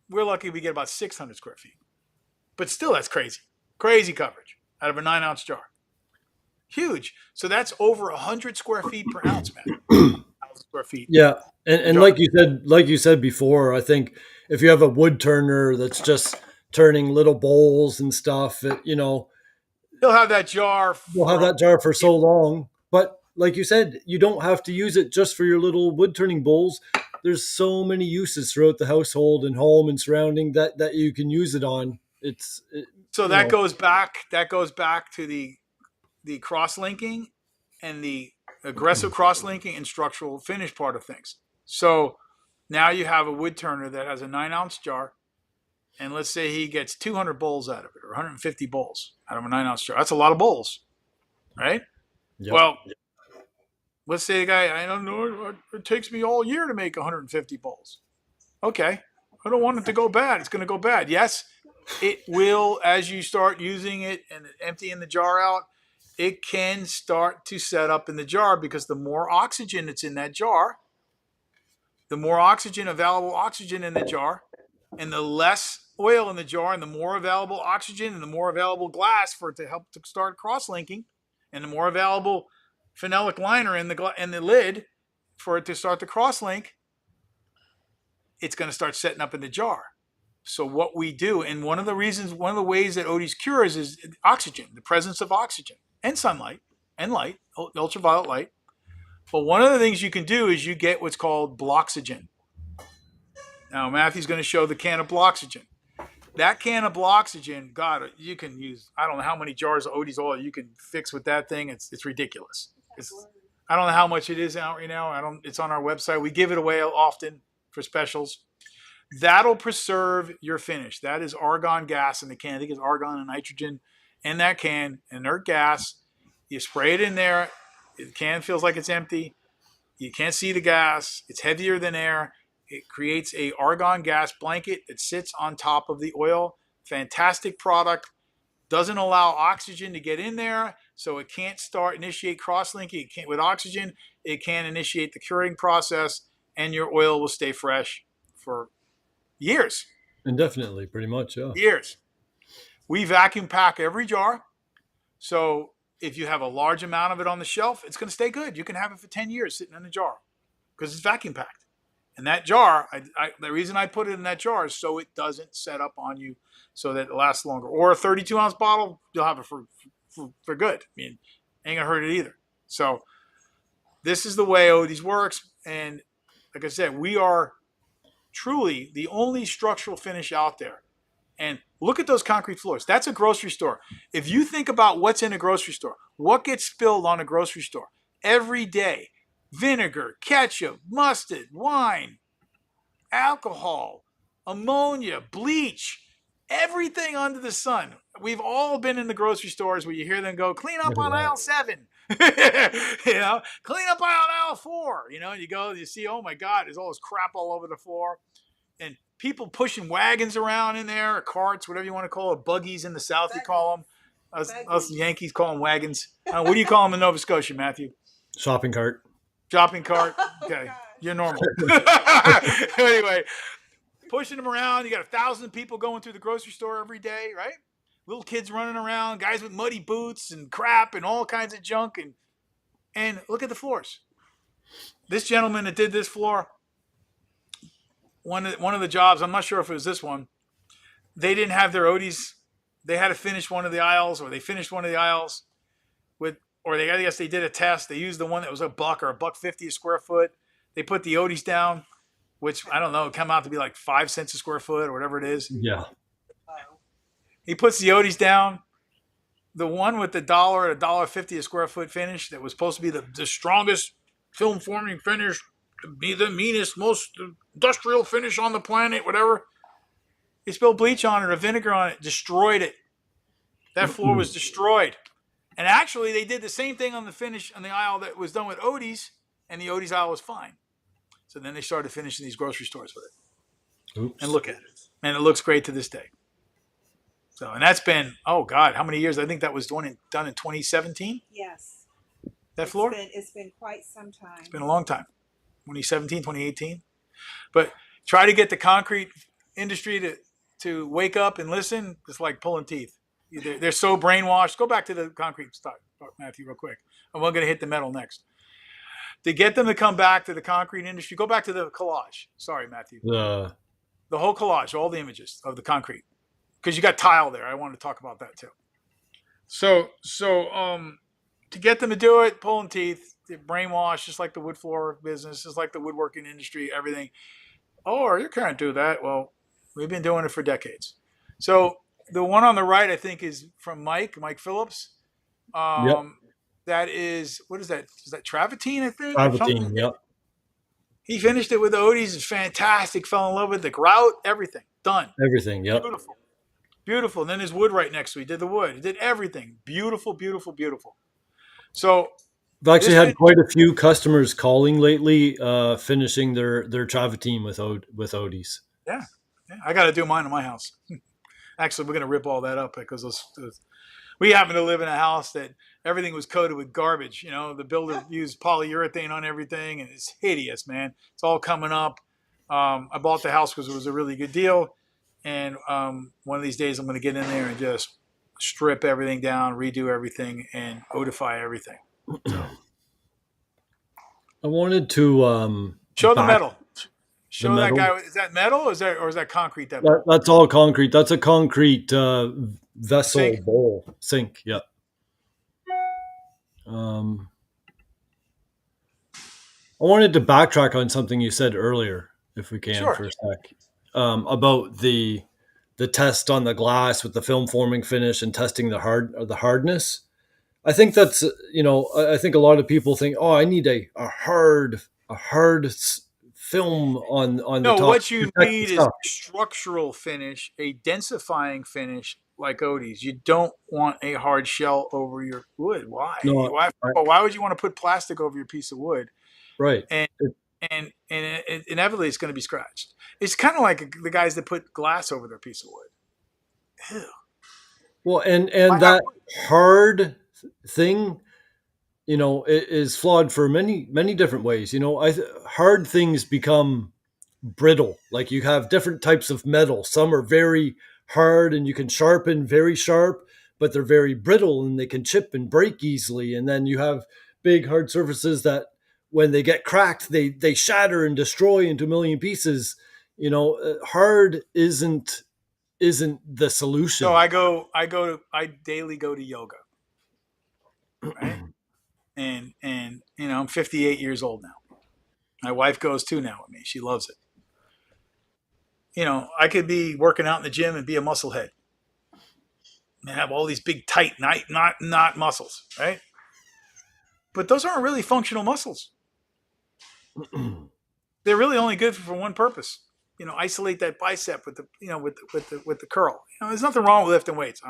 We're lucky we get about 600 square feet. But still, that's crazy. Crazy coverage out of a 9-ounce jar. Huge. So that's over 100 square feet per ounce, man. 1,000 square feet. Yeah, and like you said before, I think if you have a wood turner that's just turning little bowls and stuff, He'll have that jar. You'll have that jar for so long. But like you said, you don't have to use it just for your little wood turning bowls. There's so many uses throughout the household and home and surrounding that you can use it on. So that goes back to the cross-linking and the aggressive cross-linking and structural finish part of things. So now you have a wood turner that has a 9-ounce jar, and let's say he gets 200 bowls out of it, or 150 bowls out of a 9-ounce jar. That's a lot of bowls, right? Yep. Well, let's say the guy, I don't know, it takes me all year to make 150 bowls. Okay, I don't want it to go bad. It's going to go bad. Yes, it will as you start using it and emptying the jar out. It can start to set up in the jar because the more oxygen that's in that jar, the more available oxygen in the jar, and the less oil in the jar, and the more available oxygen and the more available glass for it to help to start cross-linking, and the more available phenolic liner in the lid for it to start to cross-link, it's going to start setting up in the jar. So what we do, and one of the ways that Odie's cures is oxygen, the presence of oxygen and sunlight and light, ultraviolet light. But one of the things you can do is you get what's called Bloxygen. Now, Matthew's going to show the can of Bloxygen. That can of Bloxygen, God, you can use, I don't know how many jars of Odie's oil you can fix with that thing. It's ridiculous. I don't know how much it is out right now. It's on our website. We give it away often for specials. That'll preserve your finish. That is argon gas in the can. I think it's argon and nitrogen in that can, inert gas. You spray it in there. The can feels like it's empty. You can't see the gas. It's heavier than air. It creates a argon gas blanket that sits on top of the oil. Fantastic product. Doesn't allow oxygen to get in there, so it can't initiate cross-linking. With oxygen, it can initiate the curing process, and your oil will stay fresh for years. Indefinitely, pretty much, yeah. Years. We vacuum pack every jar. So if you have a large amount of it on the shelf, it's going to stay good. You can have it for 10 years sitting in a jar because it's vacuum packed. And that jar, the reason I put it in that jar is so it doesn't set up on you so that it lasts longer. Or a 32-ounce bottle, you'll have it for good. I mean, ain't going to hurt it either. So this is the way Odie's works. And like I said, we are truly the only structural finish out there. And look at those concrete floors. That's a grocery store. If you think about what's in a grocery store, what gets spilled on a grocery store every day? Vinegar, ketchup, mustard, wine, alcohol, ammonia, bleach, everything under the sun. We've all been in the grocery stores where you hear them go, clean up on aisle 7. Clean up on aisle 4. You go, you see, oh my God, there's all this crap all over the floor. And people pushing wagons around in there, or carts, whatever you want to call it, buggies in the South, you call them. Us Yankees call them wagons. What do you call them in Nova Scotia, Matthew? Shopping cart. Shopping cart. Okay, you're normal. Anyway, pushing them around. You got 1,000 people going through the grocery store every day, right? Little kids running around, guys with muddy boots and crap and all kinds of junk. And look at the floors. This gentleman that did this floor, one of the jobs, I'm not sure if it was this one, they didn't have their Odie's. They had to finish one of the aisles, or they finished one of the aisles I guess they did a test. They used the one that was $1 or $1.50 a square foot. They put the Odie's down, which I don't know, it come out to be like 5 cents a square foot or whatever it is. Yeah. He puts the Odie's down. The one with the $1 or $1.50 a square foot finish that was supposed to be the strongest film forming finish be the meanest, most industrial finish on the planet, whatever. They spilled bleach on it or vinegar on it, destroyed it. That floor was destroyed. And actually, they did the same thing on the finish on the aisle that was done with Odie's, and the Odie's aisle was fine. So then they started finishing these grocery stores with it. Oops. And look at it. And it looks great to this day. So, and that's been, oh God, how many years? I think that was done in 2017, Yes. that floor. It's been quite some time. It's been a long time. 2017, 2018. But try to get the concrete industry to wake up and listen. It's like pulling teeth. They're so brainwashed. Go back to the concrete stuff, Matthew, real quick. And we're going to hit the metal next. To get them to come back to the concrete industry, go back to the collage. Sorry, Matthew. The whole collage, all the images of the concrete. Because you got tile there. I wanted to talk about that too. So to get them to do it, pulling teeth, they're brainwashed, just like the wood floor business, just like the woodworking industry, everything. Oh, you can't do that. Well, we've been doing it for decades. So the one on the right, I think, is from Mike Phillips. Yep. That is, what is that? Is that travertine, I think? Travertine, yep. He finished it with the Odie's. It's fantastic. Fell in love with the grout, everything. Done. Everything, yep. Beautiful. Beautiful. And then his wood right next to it. He did the wood. He did everything. Beautiful, beautiful, beautiful. So I've actually had quite a few customers calling lately, finishing their travertine with Odie's. Yeah. I got to do mine in my house. Actually, we're going to rip all that up because we happen to live in a house that everything was coated with garbage. You know, the builder used polyurethane on everything, and it's hideous, man. It's all coming up. I bought the house because it was a really good deal. And one of these days I'm going to get in there and just strip everything down, redo everything, and odify everything. So. I wanted to show the metal. Show that guy. Is that metal or is that concrete? That's all concrete. That's a concrete vessel sink. Yeah. I wanted to backtrack on something you said earlier, if we can, for a sec, about the test on the glass with the film forming finish and testing the hardness. I think that's, I think a lot of people think, oh, I need a hard film on the top. No, what you need is a structural finish, a densifying finish like Odie's. You don't want a hard shell over your wood. Why? No, why would you want to put plastic over your piece of wood? Right. And inevitably it's going to be scratched. It's kind of like the guys that put glass over their piece of wood. Ew. Well, and that hard thing, it is flawed for many, many different ways. Hard things become brittle. Like you have different types of metal. Some are very hard and you can sharpen very sharp, but they're very brittle and they can chip and break easily. And then you have big hard surfaces that when they get cracked, they shatter and destroy into a million pieces. Hard isn't the solution. So I daily go to yoga. Right? And I'm 58 years old now. My wife goes too now with me. She loves it. I could be working out in the gym and be a muscle head and have all these big, tight, not muscles, right? But those aren't really functional muscles. They're really only good for one purpose. Isolate that bicep with the curl. There's nothing wrong with lifting weights.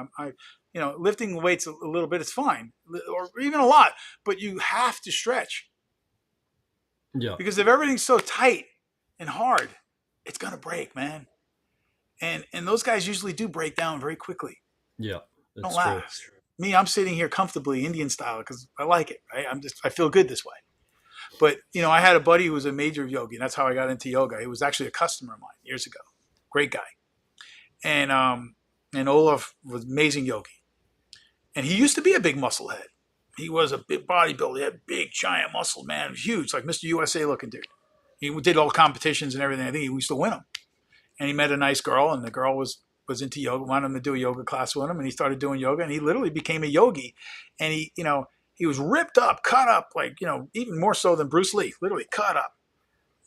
Lifting weights a little bit is fine, or even a lot, but you have to stretch. Yeah. Because if everything's so tight and hard, it's gonna break, man. And those guys usually do break down very quickly. Yeah. Don't last. Me, I'm sitting here comfortably Indian style because I like it. Right? I feel good this way. But I had a buddy who was a major yogi, and that's how I got into yoga. He was actually a customer of mine years ago. Great guy. And Olaf was amazing yogi. And he used to be a big muscle head. He was a big bodybuilder. He had big, giant muscle, man. He was huge, like Mr. USA looking dude. He did all the competitions and everything. I think he used to win them. And he met a nice girl, and the girl was into yoga, wanted him to do a yoga class with him, and he started doing yoga, and he literally became a yogi. And he was ripped up, cut up, like, even more so than Bruce Lee, literally cut up.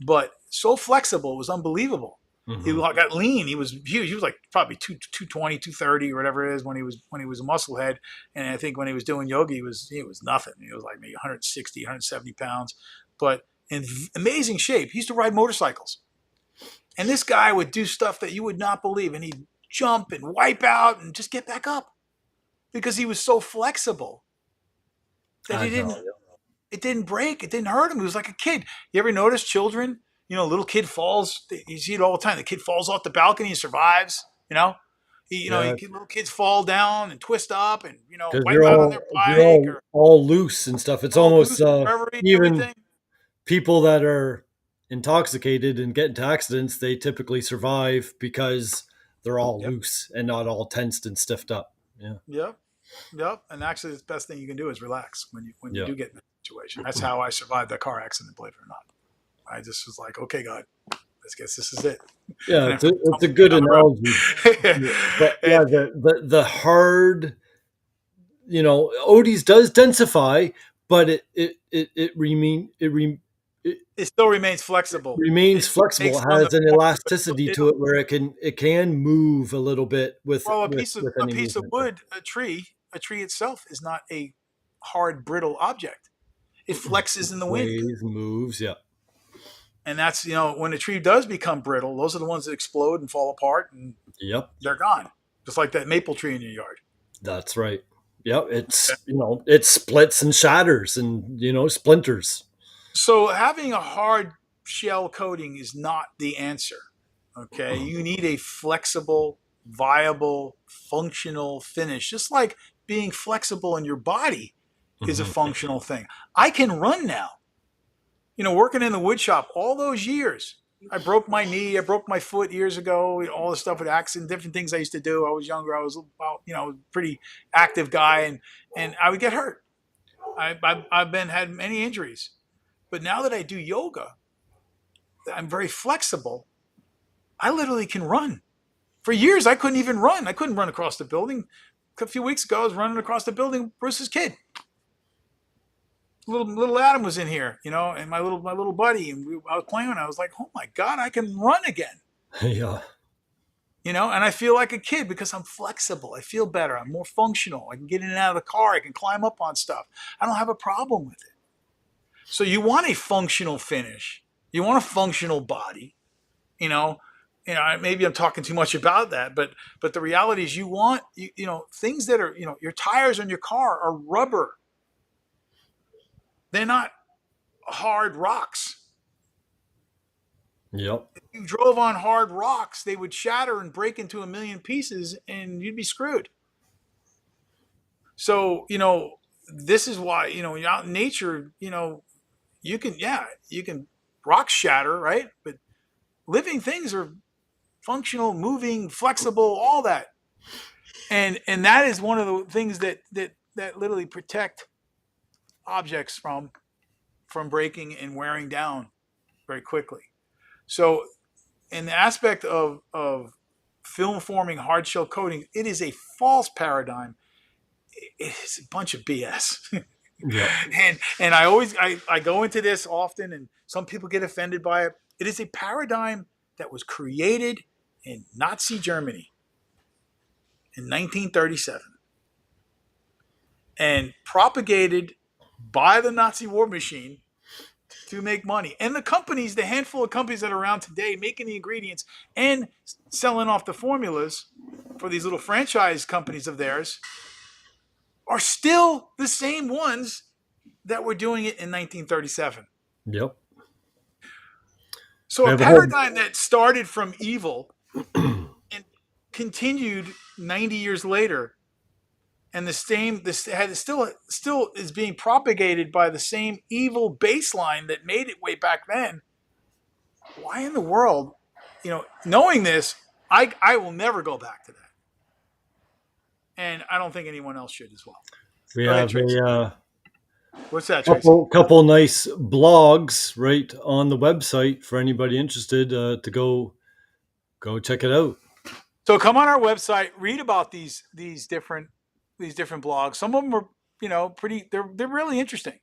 But so flexible, it was unbelievable. Mm-hmm. He got lean. He was huge. He was like probably 220, 230 or whatever it is when he was a muscle head. And I think when he was doing yoga, he was nothing. He was like maybe 160, 170 pounds. But in amazing shape. He used to ride motorcycles. And this guy would do stuff that you would not believe. And he'd jump and wipe out and just get back up because he was so flexible that I know. it didn't break. It didn't hurt him. He was like a kid. You ever notice children, a little kid falls, you see it all the time. The kid falls off the balcony and survives, Yeah, little kids fall down and twist up and, because wipe out on their they're bike or all loose and stuff. It's all almost loose forever and even everything. people that are intoxicated and get into accidents, they typically survive because they're all Yep. loose and not all tensed and stiffed up. Yeah. Yep. Yep. And actually, the best thing you can do is relax when you Yeah. do get in that situation. That's how I survived that car accident, believe it or not. I just was like, okay, God, I guess this is it. Yeah, And it's a good down the road. analogy. But yeah, And the hard, Odie's does densify, but it still remains flexible. remains It still flexible. takes It from the has an point, elasticity to it where it can move a little bit with well, with a any piece of movement. wood, a tree itself is not a hard, brittle object. It flexes in the wind. Waves, moves, yeah. And that's, when a tree does become brittle, those are the ones that explode and fall apart and Yep, they're gone. Just like that maple tree in your yard. that's right. Yep, it splits and shatters and splinters. So having a hard shell coating is not the answer. Okay. You need a flexible, viable, functional finish. Just like being flexible in your body is a functional thing. I can run now. Working in the wood shop all those years. I broke my knee. I broke my foot years ago. All the stuff with accident, different things I used to do. I was younger. I was about, a pretty active guy, and I would get hurt. I've had many injuries, but now that I do yoga, I'm very flexible. I literally can run. For years, I couldn't even run. I couldn't run across the building. A few weeks ago, I was running across the building. Bruce's kid. Little Adam was in here, and my little buddy, and I was playing. And I was like, "Oh my God, I can run again!" Yeah, And I feel like a kid because I'm flexible. I feel better. I'm more functional. I can get in and out of the car. I can climb up on stuff. I don't have a problem with it. So you want a functional finish. You want a functional body. Maybe I'm talking too much about that, but the reality is you want things that are your tires on your car are rubber. They're not hard rocks. yep. If you drove on hard rocks, they would shatter and break into a million pieces and you'd be screwed. So, this is why, when you're out in nature, you can rocks shatter, right? But living things are functional, moving, flexible, all that. And that is one of the things that literally protect objects from breaking and wearing down very quickly. So in the aspect of film forming hard shell coating, it is a false paradigm. It is a bunch of BS. Yeah. And I go into this often and some people get offended by it. It is a paradigm that was created in Nazi Germany in 1937 and propagated by the Nazi war machine to make money. And the handful of companies that are around today making the ingredients and selling off the formulas for these little franchise companies of theirs are still the same ones that were doing it in 1937. Yep. So a paradigm that started from evil and continued 90 years later, and still is being propagated by the same evil baseline that made it way back then. Why in the world, knowing this, I will never go back to that, and I don't think anyone else should as well. We Go ahead, have a What's that, Tracy? couple nice blogs right on the website for anybody interested to go check it out. So come on our website, read about these different blogs. Some of them are pretty. They're really interesting.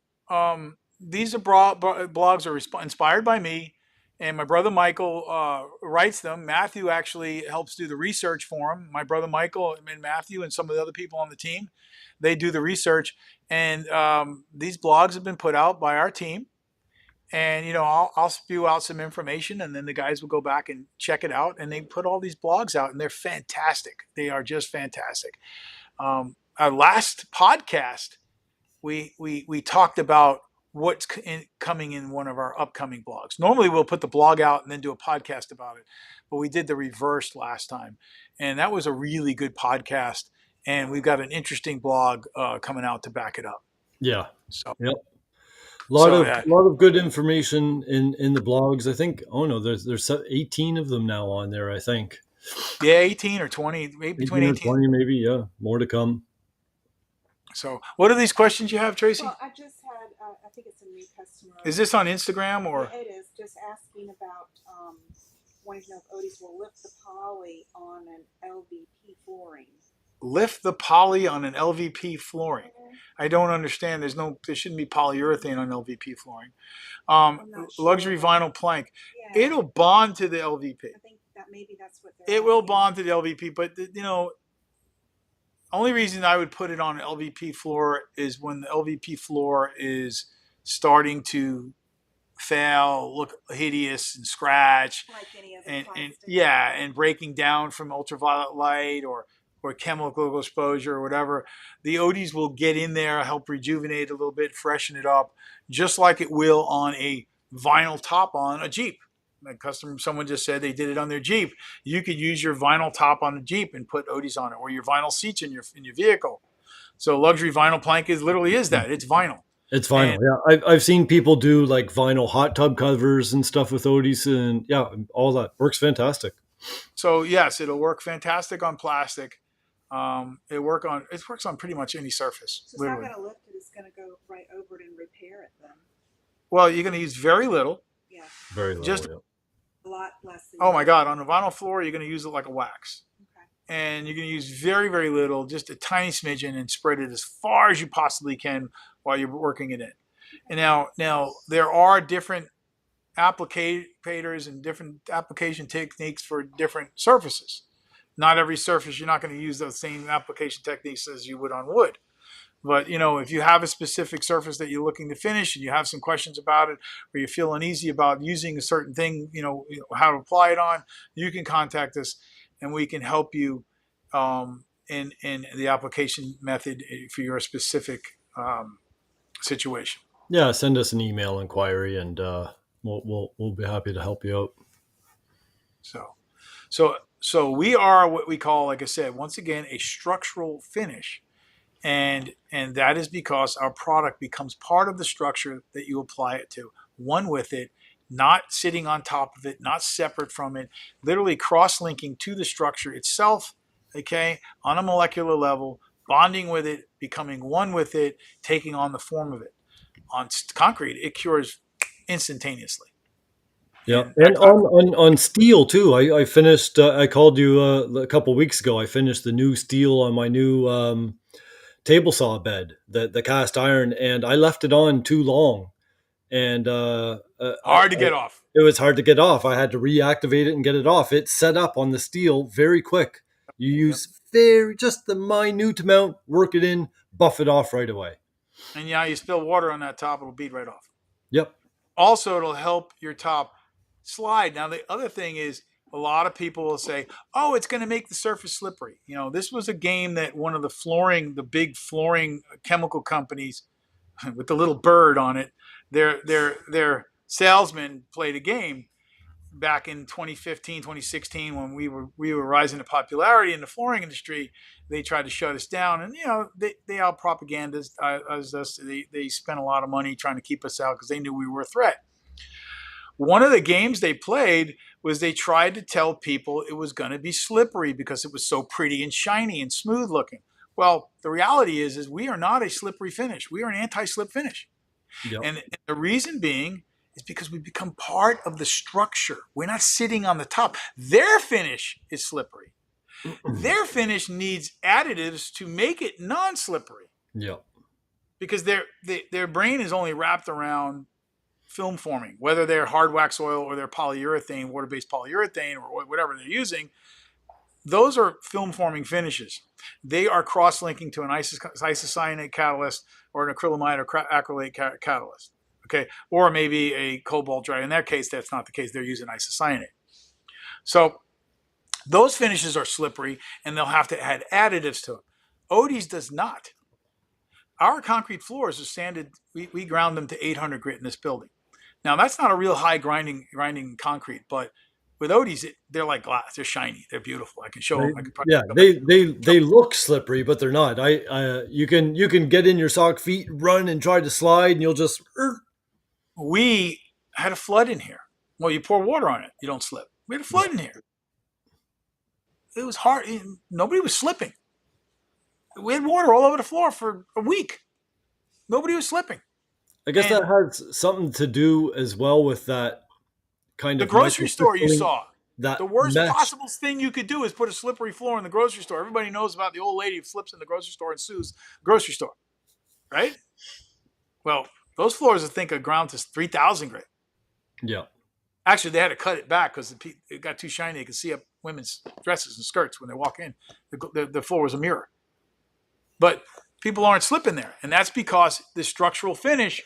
These are blogs are inspired by me, and my brother Michael writes them. Matthew actually helps do the research for him. My brother Michael and Matthew and some of the other people on the team, they do the research. And these blogs have been put out by our team, And I'll spew out some information, and then the guys will go back and check it out, and they put all these blogs out, and they're fantastic. They are just fantastic. Our last podcast, we talked about what's coming in one of our upcoming blogs. Normally we'll put the blog out and then do a podcast about it, but we did the reverse last time, and that was a really good podcast. And we've got an interesting blog coming out to back it up. Yeah. So, Yep. yeah. Lot of good information in the blogs. I think. Oh no, there's 18 of them now on there. I think. Yeah, 18 or 20, maybe between 18 or 18. 20, maybe. Yeah, more to come. So, what are these questions you have, Tracy? Well, I just had, I think it's a new customer. Is this on Instagram or? It is, just asking about, wanting to know if Odie's will lift the poly on an LVP flooring. Lift the poly on an LVP flooring. I don't understand. There shouldn't be polyurethane on LVP flooring. Luxury vinyl plank. Yeah. It'll bond to the LVP. I think that maybe that's what they're It will asking. bond to the LVP, but only reason I would put it on an LVP floor is when the LVP floor is starting to fail, look hideous and scratch, Like any other and plastic. and breaking down from ultraviolet light or chemical exposure or whatever. The Odies will get in there, help rejuvenate a little bit, freshen it up, just like it will on a vinyl top on a Jeep. Someone just said they did it on their Jeep. You could use your vinyl top on the Jeep and put Odies on it, or your vinyl seats in your vehicle. So luxury vinyl plank literally is that. It's vinyl. It's vinyl. Yeah, I've seen people do like vinyl hot tub covers and stuff with Odies, and yeah, all that works fantastic. So yes, it'll work fantastic on plastic. It works on pretty much any surface. So it's not going to lift it. It's going to go right over it and repair it then. Well, you're going to use very little. Yeah. Very little. Just a lot less. Than oh my God, on a vinyl floor, you're going to use it like a wax. Okay. And you're going to use very, very little, just a tiny smidgen, and spread it as far as you possibly can while you're working it in. And now there are different applicators and different application techniques for different surfaces. Not every surface, you're not going to use those same application techniques as you would on wood. But, if you have a specific surface that you're looking to finish and you have some questions about it, or you feel uneasy about using a certain thing, how to apply it on, you can contact us and we can help you in the application method for your specific situation. Yeah, send us an email inquiry and we'll be happy to help you out. So we are what we call, like I said, once again, a structural finish. And that is because our product becomes part of the structure that you apply it to, one with it, not sitting on top of it, not separate from it, literally cross-linking to the structure itself, okay, on a molecular level, bonding with it, becoming one with it, taking on the form of it. On concrete, it cures instantaneously. Yeah, and on steel too. I finished. I called you a couple weeks ago. I finished the new steel on my new table saw bed, the cast iron, and I left it on too long, and hard to get off. It was hard to get off. I had to reactivate it and get it off. It set up on the steel very quick. You use just the minute amount, work it in, buff it off right away. And you spill water on that top, it'll bead right off. Yep. Also, it'll help your top slide. Now, the other thing is, a lot of people will say, oh, it's going to make the surface slippery. This was a game that one of the big flooring chemical companies with the little bird on it, their salesman played a game back in 2015, 2016, when we were rising to popularity in the flooring industry. They tried to shut us down, and they out propagandized us. They spent a lot of money trying to keep us out because they knew we were a threat. One of the games they played was they tried to tell people it was going to be slippery because it was so pretty and shiny and smooth looking. Well, the reality is we are not a slippery finish. We are an anti-slip finish. Yep. And the reason being is because we become part of the structure. We're not sitting on the top. Their finish is slippery. Their finish needs additives to make it non-slippery. Yeah. Because their brain is only wrapped around film forming, whether they're hard wax oil or they're polyurethane, water-based polyurethane, or whatever they're using. Those are film forming finishes. They are cross-linking to an isocyanate catalyst or an acrylamide or acrylate catalyst. okay, or maybe a cobalt dry. In their case, that's not the case. They're using isocyanate. So those finishes are slippery, and they'll have to add additives to them. Odie's does not. Our concrete floors are sanded. We ground them to 800 grit in this building. Now that's not a real high grinding concrete, but with Odie's, they're like glass. They're shiny. They're beautiful. I can show them. I could probably Yeah, they look slippery, but they're not. You can get in your sock feet, run and try to slide, and you'll just. We had a flood in here. Well, you pour water on it, you don't slip. We had a flood in here. It was hard. Nobody was slipping. We had water all over the floor for a week. Nobody was slipping. I guess that has something to do as well with that kind The of grocery store you saw. that The worst mesh. possible thing you could do is put a slippery floor in the grocery store. Everybody knows about the old lady who slips in the grocery store and sues the grocery store, right? Well, those floors, I think, are ground to 3,000 grit. Yeah. Actually, they had to cut it back because it got too shiny. You could see up women's dresses and skirts when they walk in. The floor was a mirror. But people aren't slipping there. And that's because the structural finish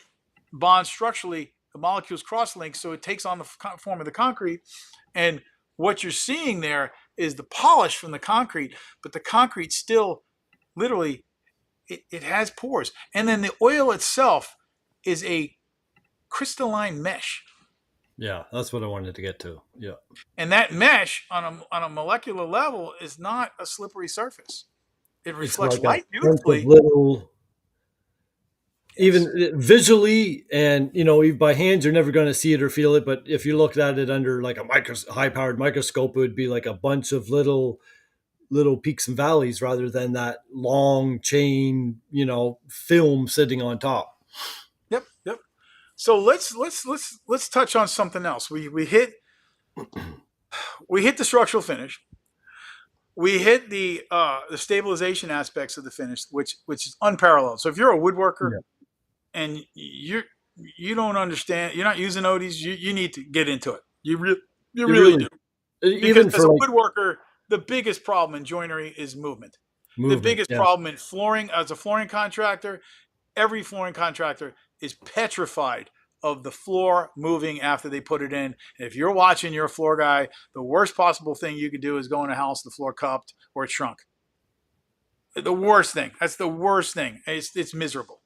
bonds structurally. The molecules cross-link, so it takes on the form of the concrete. And what you're seeing there is the polish from the concrete, but the concrete still literally, it has pores. And then the oil itself is a crystalline mesh. Yeah, that's what I wanted to get to. Yeah. And that mesh on a molecular level is not a slippery surface. It reflects It's like light a bunch beautifully. of little, Yes. even visually, and by hands you're never going to see it or feel it. But if you looked at it under like a high-powered microscope, it would be like a bunch of little peaks and valleys rather than that long chain, film sitting on top. Yep. So let's touch on something else. We hit the structural finish. We hit the stabilization aspects of the finish, which is unparalleled. So if you're a woodworker and you don't understand, you're not using Odies, you need to get into it. You really do. Even Because as for a like woodworker, the biggest problem in joinery is movement. The biggest problem in flooring, as a flooring contractor, every flooring contractor is petrified of the floor moving after they put it in. And if you're watching, you're a floor guy, the worst possible thing you could do is go in a house, the floor cupped or it shrunk. The worst thing. That's the worst thing. It's miserable.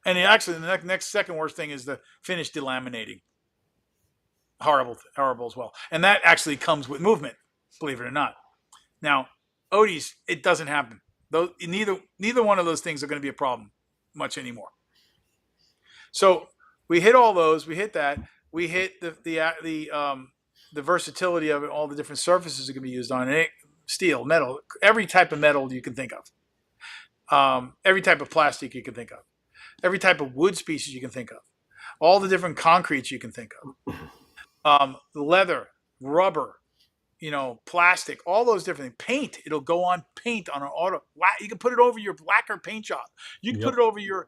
And actually, the next second worst thing is the finish delaminating. Horrible as well. And that actually comes with movement, believe it or not. Now, Odie's, it doesn't happen. Neither one of those things are going to be a problem much anymore. So we hit all those. We hit that. We hit the versatility of it, all the different surfaces it can be used on. And steel, metal, every type of metal you can think of. Every type of plastic you can think of. Every type of wood species you can think of. All the different concretes you can think of. Leather, rubber, plastic, all those different things. Paint, it'll go on paint on an auto. You can put it over your lacquer paint job. You can put it over your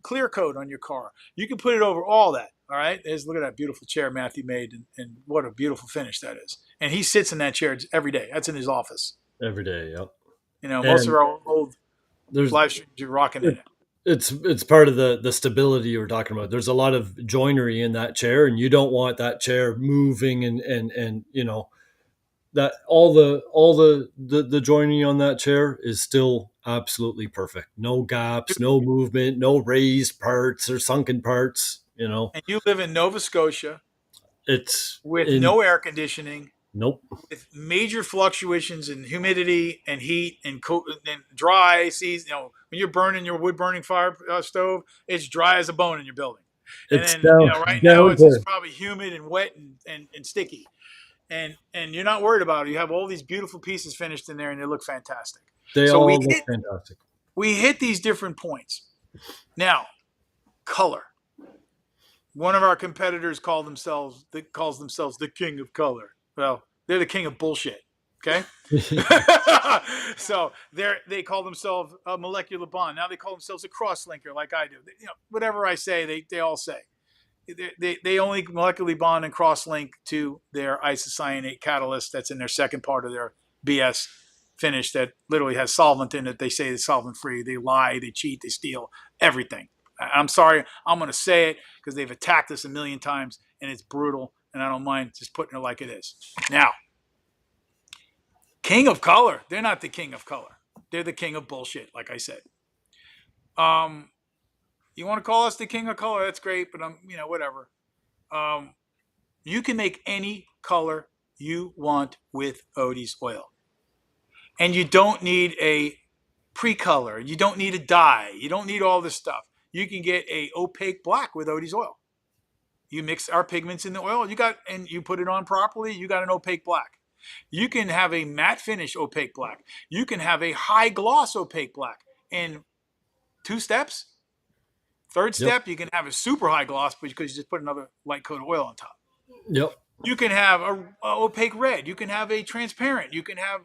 clear coat on your car. You can put it over all that. All right. Look at that beautiful chair Matthew made, and what a beautiful finish that is. And he sits in that chair every day. That's in his office. Every day, yep. Most of our old live streams you're rocking in it. It's part of the stability you were talking about. There's a lot of joinery in that chair, and you don't want that chair moving and that all the joinery on that chair is still absolutely perfect. No gaps, no movement, no raised parts or sunken parts. And you live in Nova Scotia. It's with no air conditioning. Nope. With major fluctuations in humidity and heat and dry season. When you're burning your wood burning fire stove, it's dry as a bone in your building. It's and then, right now it's probably humid and wet and sticky. And you're not worried about it. You have all these beautiful pieces finished in there, and they look fantastic. They all look fantastic. We hit these different points. Now, color. One of our competitors calls themselves the king of color. Well, they're the king of bullshit. Okay, so they call themselves a molecular bond. Now they call themselves a cross-linker, like I do. Whatever I say, they all say. They only molecularly bond and cross-link to their isocyanate catalyst that's in their second part of their BS finish that literally has solvent in it. They say it's solvent-free. They lie, they cheat, they steal, everything. I'm sorry, I'm going to say it because they've attacked us a million times and it's brutal, and I don't mind just putting it like it is. Now, king of color, they're not the king of color. They're the king of bullshit, like I said. You want to call us the king of color? That's great, but whatever. You can make any color you want with Odie's oil. And you don't need a pre-color. You don't need a dye. You don't need all this stuff. You can get a opaque black with Odie's oil. You mix our pigments in the oil, and you put it on properly, you got an opaque black. You can have a matte finish opaque black. You can have a high gloss opaque black in 2 steps. Third step, you can have a super high gloss because you just put another light coat of oil on top. Yep. You can have a opaque red. You can have a transparent. You can have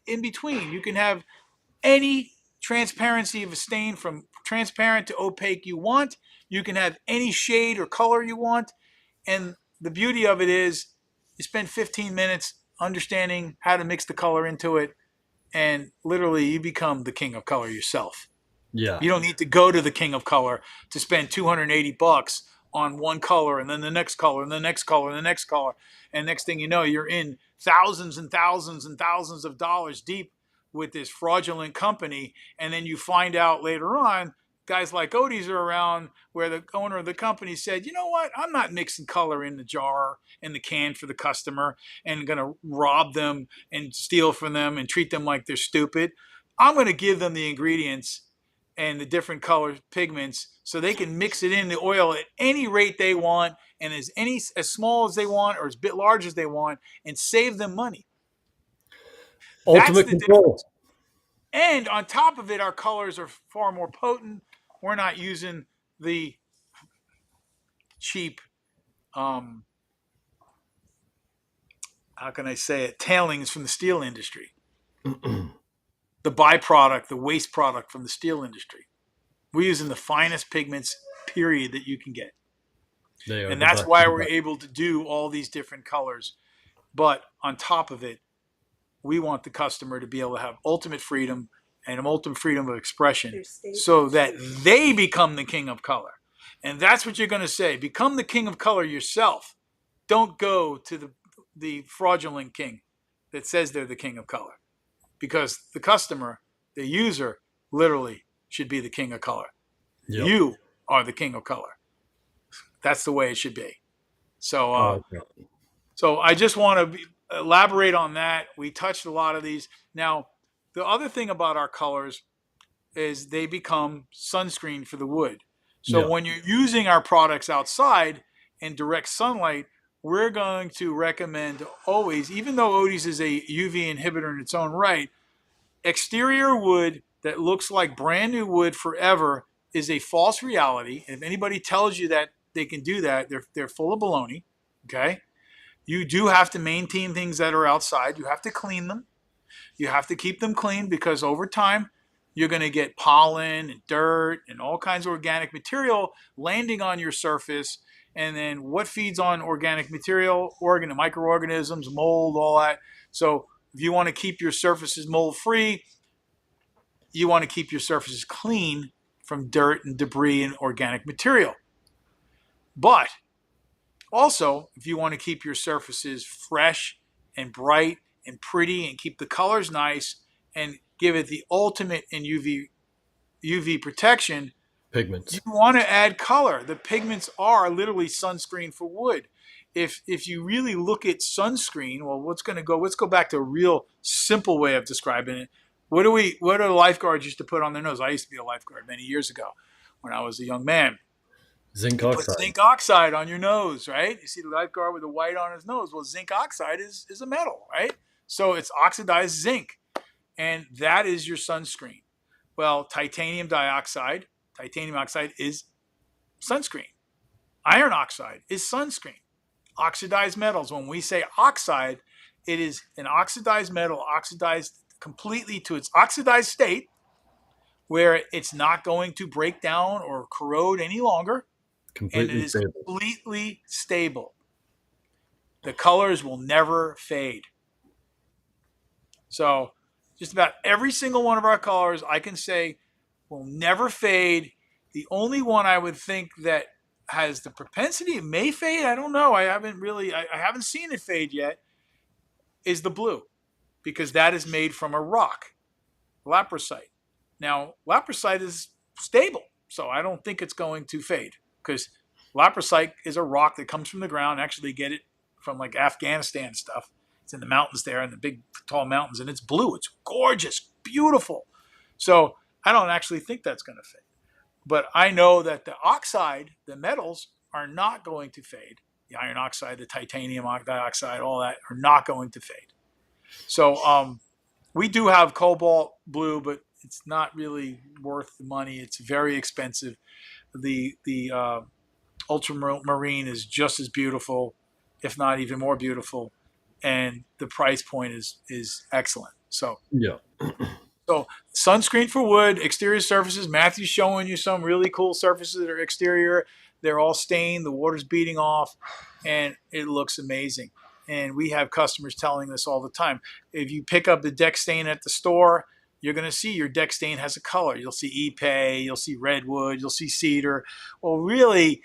in between. You can have any transparency of a stain from transparent to opaque you want. You can have any shade or color you want. And the beauty of it is you spend 15 minutes understanding how to mix the color into it, and literally you become the king of color yourself. Yeah. You don't need to go to the king of color to spend $280 on one color and then the next color and the next color and the next color. And next thing you know, you're in thousands and thousands and thousands of dollars deep with this fraudulent company. And then you find out later on, guys like Odie's are around where the owner of the company said, you know what, I'm not mixing color in the jar, in the can for the customer and going to rob them and steal from them and treat them like they're stupid. I'm going to give them the ingredients and the different color pigments so they can mix it in the oil at any rate they want and as small as they want or as bit large as they want and save them money. Ultimate control. Difference. And on top of it, our colors are far more potent. We're not using the cheap, how can I say it, tailings from the steel industry. The byproduct, the waste product from the steel industry. We're using the finest pigments, period, that you can get. And that's why we're able to do all these different colors. But on top of it, we want the customer to be able to have ultimate freedom and ultimate freedom of expression so that they become the king of color. And that's what you're going to say. Become the king of color yourself. Don't go to the fraudulent king that says they're the king of color. Because the customer, the user, literally should be the king of color. Yep. You are the king of color. That's the way it should be. So, so I just want to elaborate on that. We touched a lot of these. Now, the other thing about our colors is they become sunscreen for the wood. So when you're using our products outside in direct sunlight, we're going to recommend always, even though Odie's is a UV inhibitor in its own right, exterior wood that looks like brand new wood forever is a false reality. And if anybody tells you that they can do that, they're full of baloney. Okay? You do have to maintain things that are outside. You have to clean them. You have to keep them clean because over time, you're going to get pollen and dirt and all kinds of organic material landing on your surface. And then what feeds on organic material? Microorganisms, mold, all that. So if you want to keep your surfaces mold-free, you want to keep your surfaces clean from dirt and debris and organic material. But also, if you want to keep your surfaces fresh and bright and pretty and keep the colors nice and give it the ultimate in UV protection, pigments. You want to add color. The pigments are literally sunscreen for wood. If you really look at sunscreen, well, let's go back to a real simple way of describing it. What do lifeguards used to put on their nose? I used to be a lifeguard many years ago when I was a young man. Zinc oxide. Put zinc oxide on your nose, right? You see the lifeguard with the white on his nose. Well, zinc oxide is a metal, right? So it's oxidized zinc, and that is your sunscreen. Well, titanium oxide is sunscreen. Iron oxide is sunscreen. Oxidized metals, when we say oxide, it is an oxidized metal oxidized completely to its oxidized state where it's not going to break down or corrode any longer. Completely and it is stable. Completely stable. The colors will never fade. So just about every single one of our colors, I can say, will never fade The only one I would think that has the propensity, it may fade. I don't know. I haven't seen it fade yet. Is the blue, because that is made from a rock, laprazite. Now, laprazite is stable, so I don't think it's going to fade, because laprazite is a rock that comes from the ground. Actually, get it from like Afghanistan stuff. It's in the mountains there, in the big tall mountains, and it's blue. It's gorgeous, beautiful. So I don't actually think that's going to fade. But I know that the oxide, the metals, are not going to fade. The iron oxide, the titanium dioxide, all that are not going to fade. So we do have cobalt blue, but it's not really worth the money. It's very expensive. The ultramarine is just as beautiful, if not even more beautiful, and the price point is excellent. So Yeah. So sunscreen for wood, exterior surfaces. Matthew's showing you some really cool surfaces that are exterior. They're all stained. The water's beating off, and it looks amazing. And we have customers telling us all the time. If you pick up the deck stain at the store, you're going to see your deck stain has a color. You'll see Ipe, you'll see redwood, you'll see cedar. Well, really,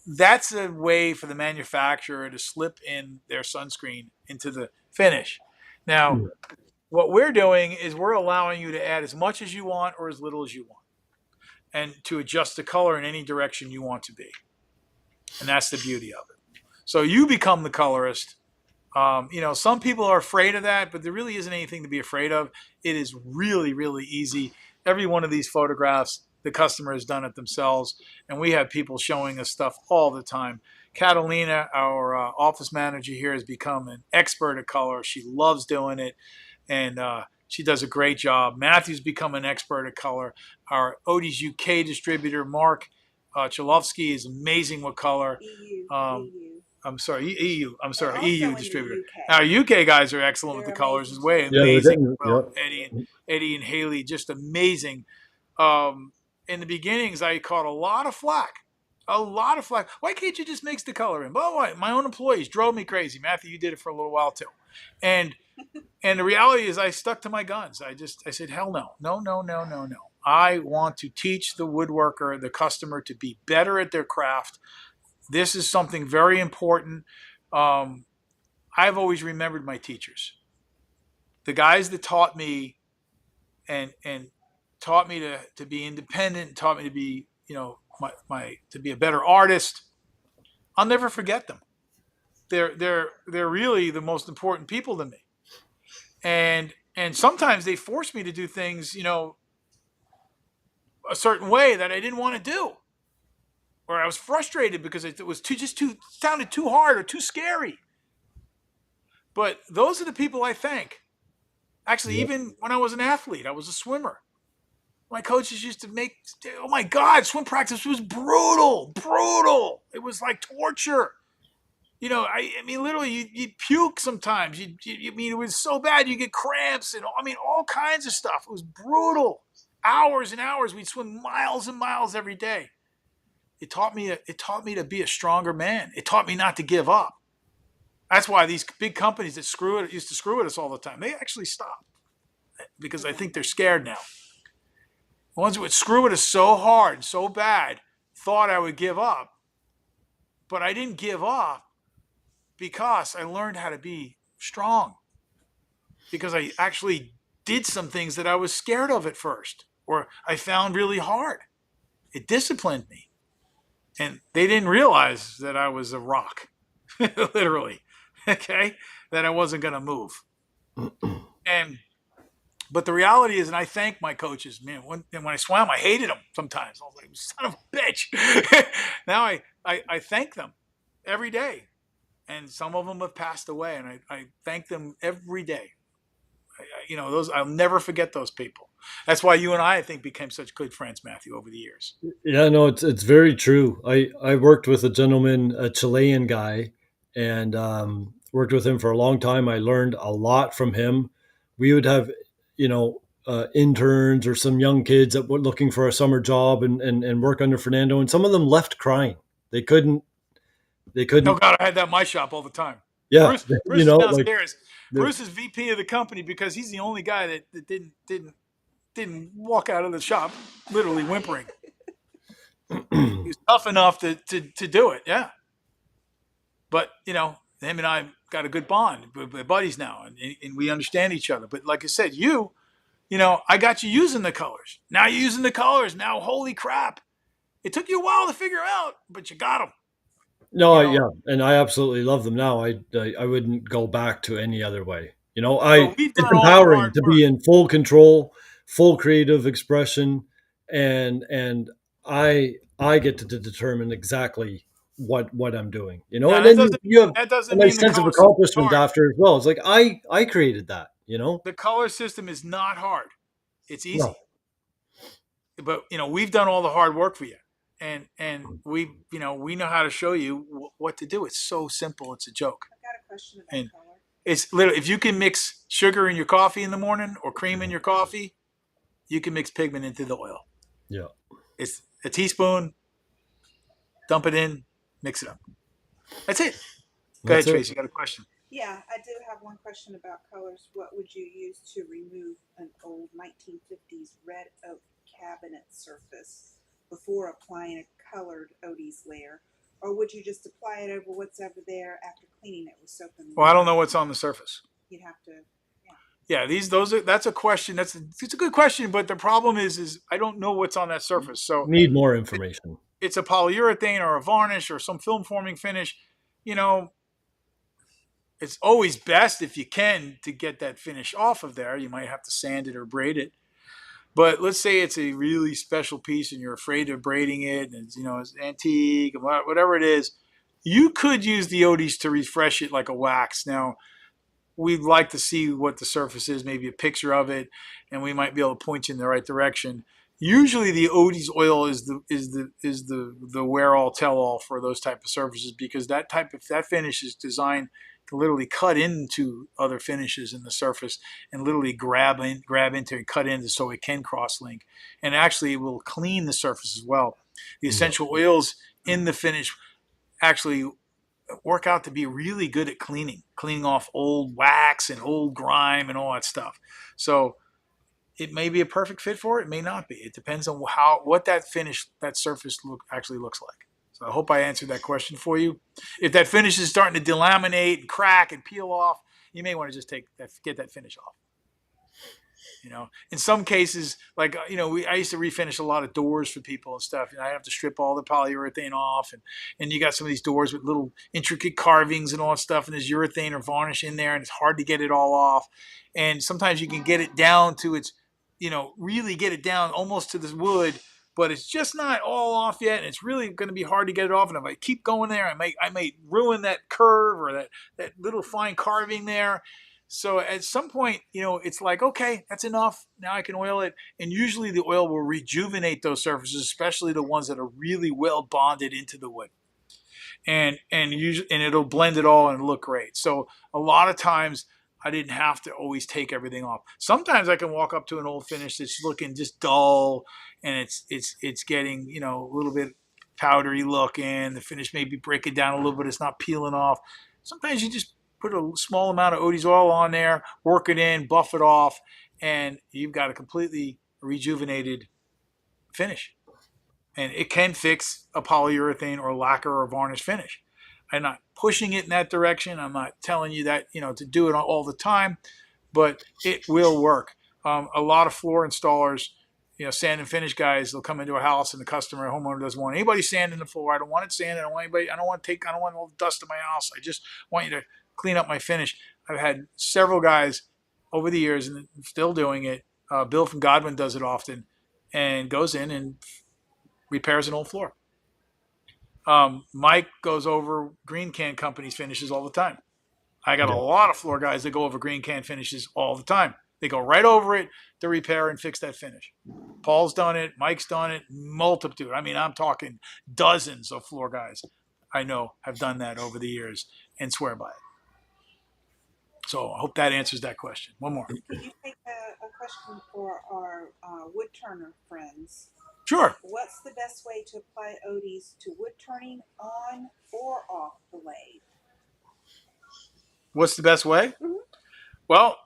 that's a way for the manufacturer to slip in their sunscreen into the finish. Now, what we're doing is we're allowing you to add as much as you want or as little as you want, and to adjust the color in any direction you want to be. And that's the beauty of it. So you become the colorist. Some people are afraid of that, but there really isn't anything to be afraid of. It is really, really easy. Every one of these photographs, the customer has done it themselves, and we have people showing us stuff all the time. Catalina, our office manager here, has become an expert at color. She loves doing it, and she does a great job. Matthew's become an expert at color. Our Odie's UK distributor, Mark Chalovsky, is amazing with color. I'm sorry, EU. I'm sorry, EU distributor. Our UK guys are excellent with the colors as well. Amazing. Well, Eddie and Haley, just amazing. In the beginnings, I caught a lot of flack. Why can't you just mix the color in? But my own employees drove me crazy. Matthew, you did it for a little while too. And the reality is I stuck to my guns. I said, hell no. No. I want to teach the woodworker, the customer, to be better at their craft. This is something very important. I've always remembered my teachers. The guys that taught me and taught me to be independent, taught me to be, to be a better artist. I'll never forget them. They're really the most important people to me. And sometimes they force me to do things, a certain way that I didn't want to do. Or I was frustrated because it was sounded too hard or too scary. But those are the people I thank. Actually, even when I was an athlete, I was a swimmer. My coaches used to oh my God, swim practice was brutal. It was like torture. I mean, literally, you'd puke sometimes. It was so bad, you get cramps and all kinds of stuff. It was brutal. Hours and hours. We'd swim miles and miles every day. It taught me to be a stronger man. It taught me not to give up. That's why these big companies that used to screw at us all the time, they actually stopped, because I think they're scared now. The ones that would screw at us so hard, so bad, thought I would give up. But I didn't give up because I learned how to be strong. Because I actually did some things that I was scared of at first, or I found really hard. It disciplined me. And they didn't realize that I was a rock, literally, okay, that I wasn't going to move. But the reality is, and I thank my coaches, man, when I swam, I hated them sometimes. I was like, son of a bitch. Now I thank them every day. And some of them have passed away, and I thank them every day. I'll never forget those people. That's why you and I think, became such good friends, Matthew, over the years. Yeah, no, it's very true. I worked with a gentleman, a Chilean guy, and worked with him for a long time. I learned a lot from him. We would have, interns or some young kids that were looking for a summer job and work under Fernando, and some of them left crying. They couldn't. Oh God, I had that in my shop all the time. Yeah, Bruce is downstairs. Bruce is VP of the company because he's the only guy that didn't walk out of the shop literally whimpering. He was tough enough to do it. Yeah. But, him and I got a good bond. We're buddies now, and we understand each other. But like I said, I got you using the colors. Now you're using the colors. Now, holy crap. It took you a while to figure out, but you got them. No, You know, yeah, and I absolutely love them now. I wouldn't go back to any other way. but we've It's done all the empowering hard to work. be in full control, full creative expression, and I get to determine exactly what I'm doing. Now And then you have that a doesn't mean nice the sense of color system is accomplishment hard. after as well. It's like I created that. The color system is not hard. It's No, easy. But we've done all the hard work for you, and we know how to show you what to do. It's so simple. It's a joke. I've got a question about And color. it's literally, if you can mix sugar in your coffee in the morning or cream in your coffee, you can mix pigment into the oil. yeah, It's a teaspoon, dump it in, mix it up. That's it. Go ahead, that's it. Tracy. You got a question? Yeah, I do have one question about colors. What would you use to remove an old 1950s red oak cabinet surface before applying a colored Odie's layer? Or would you just apply it over what's over there after cleaning it with soap and Well, I water? don't know what's on the surface. You'd have to, Yeah, that's a question. It's a good question, but the problem is I don't know what's on that surface. So Need more it, information. it's a polyurethane or a varnish or some film forming finish. You know, it's always best if you can to get that finish off of there. You might have to sand it or braid it. But let's say it's a really special piece and you're afraid of braiding it, and it's antique, whatever it is. You could use the Odies to refresh it like a wax. Now, we'd like to see what the surface is, maybe a picture of it, and we might be able to point you in the right direction. Usually, the Odie's oil is the wear all tell all for those type of surfaces, because that finish is designed to literally cut into other finishes in the surface and literally grab into and cut into so it can cross link, and actually it will clean the surface as well. The Yeah. essential oils in the finish actually work out to be really good at cleaning off old wax and old grime and all that stuff. So it may be a perfect fit for it. It may not be. It depends on what that surface actually looks like. So I hope I answered that question for you. If that finish is starting to delaminate and crack and peel off, you may want to just get that finish off. In some cases, like I used to refinish a lot of doors for people and stuff, and I have to strip all the polyurethane off, and you got some of these doors with little intricate carvings and all that stuff, and there's urethane or varnish in there, and it's hard to get it all off. And sometimes you can get it down to really get it down almost to the wood, but it's just not all off yet, and it's really going to be hard to get it off. And if I keep going there, I may ruin that curve or that little fine carving there. So at some point, it's like, okay, that's enough. Now I can oil it. And usually the oil will rejuvenate those surfaces, especially the ones that are really well bonded into the wood. And it'll blend it all and look great. So a lot of times I didn't have to always take everything off. Sometimes I can walk up to an old finish that's looking just dull, and it's getting a little bit powdery looking. The finish may be breaking down a little bit. It's not peeling off. Sometimes you just put a small amount of Odie's oil on there, work it in, buff it off, and you've got a completely rejuvenated finish. And it can fix a polyurethane or lacquer or varnish finish. I'm not pushing it in that direction. I'm not telling you that to do it all the time, but it will work. A lot of floor installers, sand and finish guys, they'll come into a house and the homeowner doesn't want anybody sanding the floor. I don't want it sanded. I don't want all the dust in my house. I just want you to clean up my finish. I've had several guys over the years and still doing it. Bill from Godwin does it often and goes in and repairs an old floor. Mike goes over Green Can Company's finishes all the time. I got a lot of floor guys that go over Green Can finishes all the time. They go right over it to repair and fix that finish. Paul's done it. Mike's done it. Multitude. I mean, I'm talking dozens of floor guys I know have done that over the years and swear by it. So I hope that answers that question. One more. Can you take a question for our wood turner friends? Sure. What's the best way to apply Odie's to wood turning on or off the lathe? What's the best way? Mm-hmm. Well,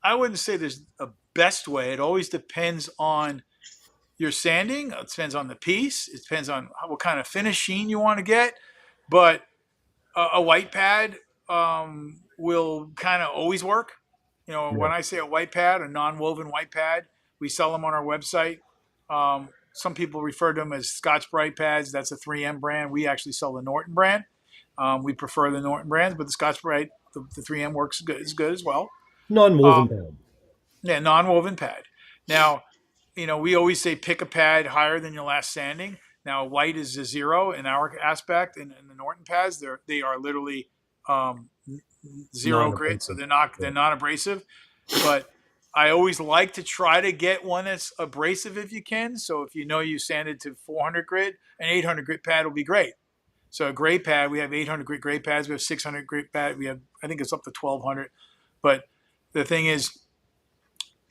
I wouldn't say there's a best way. It always depends on your sanding. It depends on the piece. It depends on what kind of finish sheen you want to get. But a white pad will kind of always work. Yeah. When I say a white pad, a non-woven white pad, we sell them on our website. Some people refer to them as Scotch Brite pads. That's a 3M brand. We actually sell the Norton brand. We prefer the Norton brands, but the Scotch Brite, the 3M works good. Is good as well. Non-woven pad. Yeah, non-woven pad. Now, we always say pick a pad higher than your last sanding. Now, white is a 0 in our aspect, and in the Norton pads, they are literally um, 0 grit, so Non-abrasive. they're Yeah. not abrasive. But I always like to try to get one that's abrasive if you can. So if you sanded to 400 grit, an 800 grit pad will be great. So a gray pad, we have 800 grit gray pads, we have 600 grit pad, we have, I think it's up to 1200. But the thing is,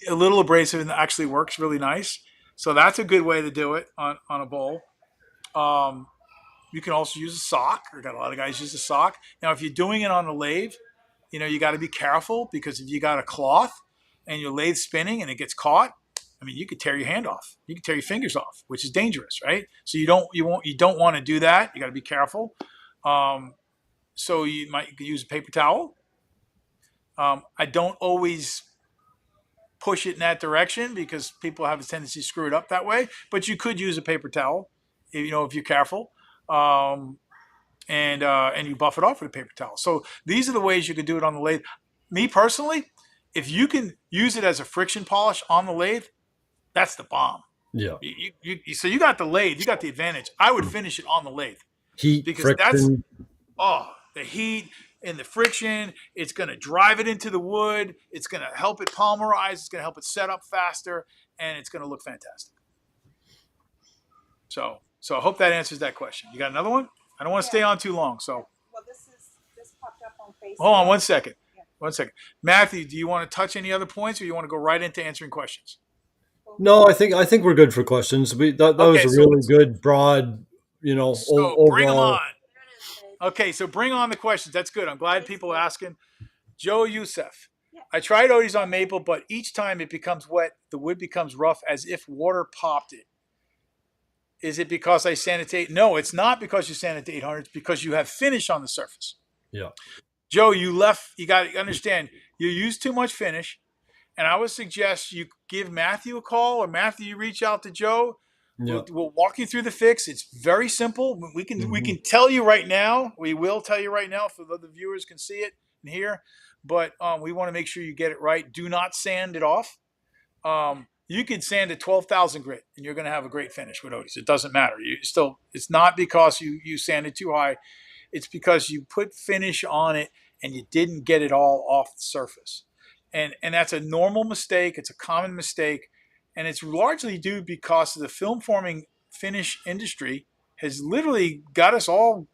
a little abrasive and actually works really nice. So that's a good way to do it on a bowl. Um, you can also use a sock. We've got a lot of guys use a sock. Now, if you're doing it on a lathe, you got to be careful, because if you got a cloth and your lathe spinning and it gets caught, I mean, you could tear your hand off. You could tear your fingers off, which is dangerous, right? So you don't want to do that. You got to be careful. So you might use a paper towel. I don't always push it in that direction, because people have a tendency to screw it up that way. But you could use a paper towel, if you're careful, and you buff it off with a paper towel. So these are the ways you could do it on the lathe. Me personally, if you can use it as a friction polish on the lathe, that's the bomb. Yeah. So you got the lathe, you got the advantage. I would finish it on the lathe, Heat, because friction. the heat and the friction, it's going to drive it into the wood. It's going to help it polymerize. It's going to help it set up faster, and it's going to look fantastic. So I hope that answers that question. You got another one? I don't want to stay on too long. So Well, this popped up on Facebook. hold on 1 second. Yeah. 1 second. Matthew, do you want to touch any other points, or you want to go right into answering questions? No, I think we're good for questions. That was Okay, a so really good, broad, So bring them overall. on. Okay, so bring on the questions. That's good. I'm glad people are asking. Joe Youssef. Yeah. I tried Odie's on maple, but each time it becomes wet, the wood becomes rough as if water popped it. Is it because I sanitate? No, it's not because you sanitate 800. It's because you have finish on the surface. Yeah. Joe, you got to understand, you use too much finish. And I would suggest you give Matthew a call, or Matthew, you reach out to Joe. Yeah. We'll walk you through the fix. It's very simple. We can tell you right now. We will tell you right now, so that the viewers can see it and hear. But we want to make sure you get it right. Do not sand it off. You can sand at 12,000 grit, and you're going to have a great finish with Odie's. It doesn't matter. It's not because you sanded too high. It's because you put finish on it and you didn't get it all off the surface. And that's a normal mistake. It's a common mistake. And it's largely due because of the film forming finish industry has literally got us all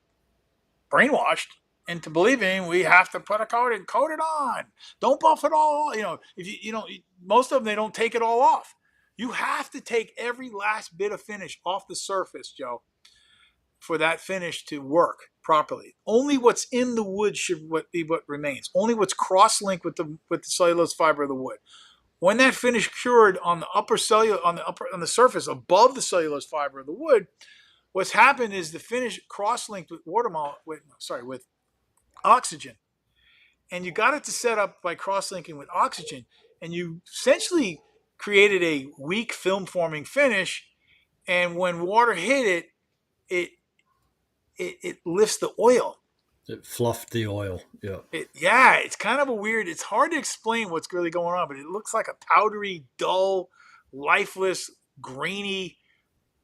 brainwashed into believing we have to put a coat and coat it on. Don't buff it all. If most of them, they don't take it all off. You have to take every last bit of finish off the surface, Joe, for that finish to work properly. Only what's in the wood should be what remains. Only what's cross-linked with the cellulose fiber of the wood. When that finish cured on the surface above the cellulose fiber of the wood, what's happened is the finish cross-linked with with oxygen, and you got it to set up by cross-linking with oxygen, and you essentially created a weak film-forming finish. And when water hit it, it lifts the oil. It fluffed the oil. Yeah. It's kind of it's hard to explain what's really going on, but it looks like a powdery, dull, lifeless, grainy,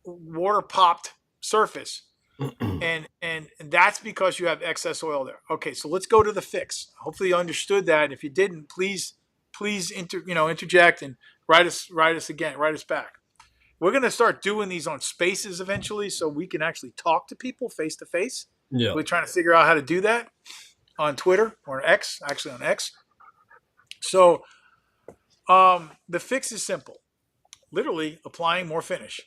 water popped surface. and that's because you have excess oil there. Okay, so let's go to the fix. Hopefully you understood that. And if you didn't, please interject and write us back. We're going to start doing these on spaces eventually, so we can actually talk to people face to face. Yeah. We're trying to figure out how to do that on Twitter or X, actually on X. So the fix is simple. Literally applying more finish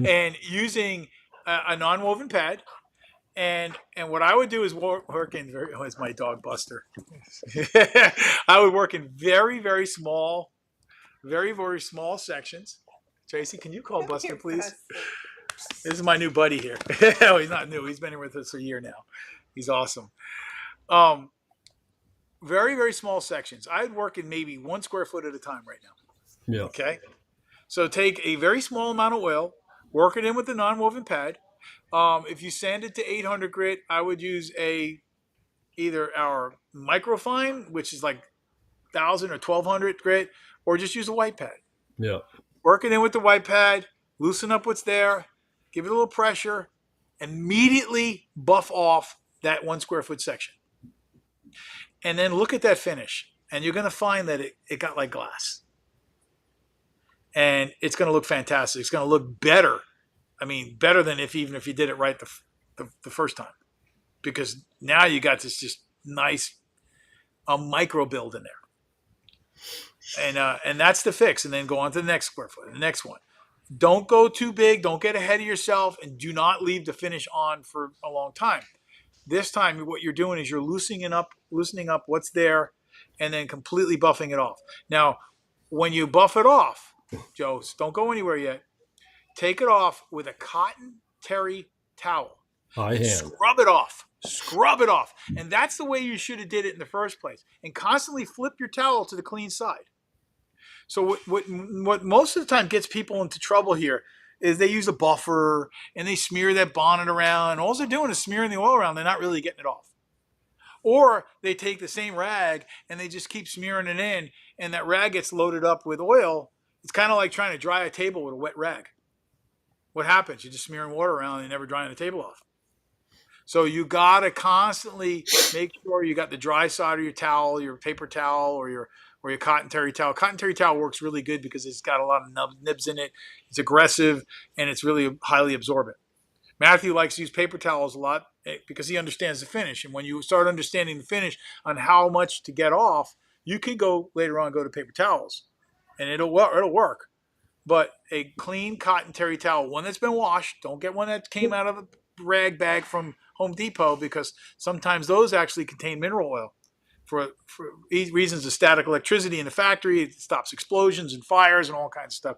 and using a non-woven pad. And what I would do is work in it's my dog Buster. I would work in very, very small, very, very small sections. Tracy, can you call Buster, Here, please? Buster. This is my new buddy here. Oh, he's not new. He's been here with us a year now. He's awesome. Um, very, very small sections. I'd work in maybe 1 square foot at a time right now. Yeah. Okay. So take a very small amount of oil, work it in with the non-woven pad. If you sand it to 800 grit, I would use either our microfine, which is like 1,000 or 1,200 grit, or just use a white pad. Yeah. Work it in with the white pad, loosen up what's there, give it a little pressure, immediately buff off that 1 square foot section. And then look at that finish. And you're going to find that it got like glass. And it's going to look fantastic. It's going to look better. I mean, better than even if you did it right the first time. Because now you got this just nice micro build in there. And that's the fix. And then go on to the next square foot, the next one. Don't go too big. Don't get ahead of yourself. And do not leave the finish on for a long time. This time, what you're doing is you're loosening up what's there and then completely buffing it off. Now, when you buff it off, Joe, don't go anywhere yet. Take it off with a cotton terry towel. By hand. Scrub it off. Scrub it off. And that's the way you should have did it in the first place. And constantly flip your towel to the clean side. So what most of the time gets people into trouble here is they use a buffer and they smear that bonnet around. And all they're doing is smearing the oil around. They're not really getting it off. Or they take the same rag and they just keep smearing it in, and that rag gets loaded up with oil. It's kind of like trying to dry a table with a wet rag. What happens? You're just smearing water around and you're never drying the table off. So you got to constantly make sure you got the dry side of your towel, your paper towel, or your cotton terry towel. Cotton terry towel works really good because it's got a lot of nibs in it. It's aggressive, and it's really highly absorbent. Matthew likes to use paper towels a lot because he understands the finish. And when you start understanding the finish on how much to get off, you can go later on go to paper towels, and it'll work. But a clean cotton terry towel, one that's been washed, don't get one that came out of a rag bag from Home Depot, because sometimes those actually contain mineral oil. For reasons of static electricity in the factory, it stops explosions and fires and all kinds of stuff.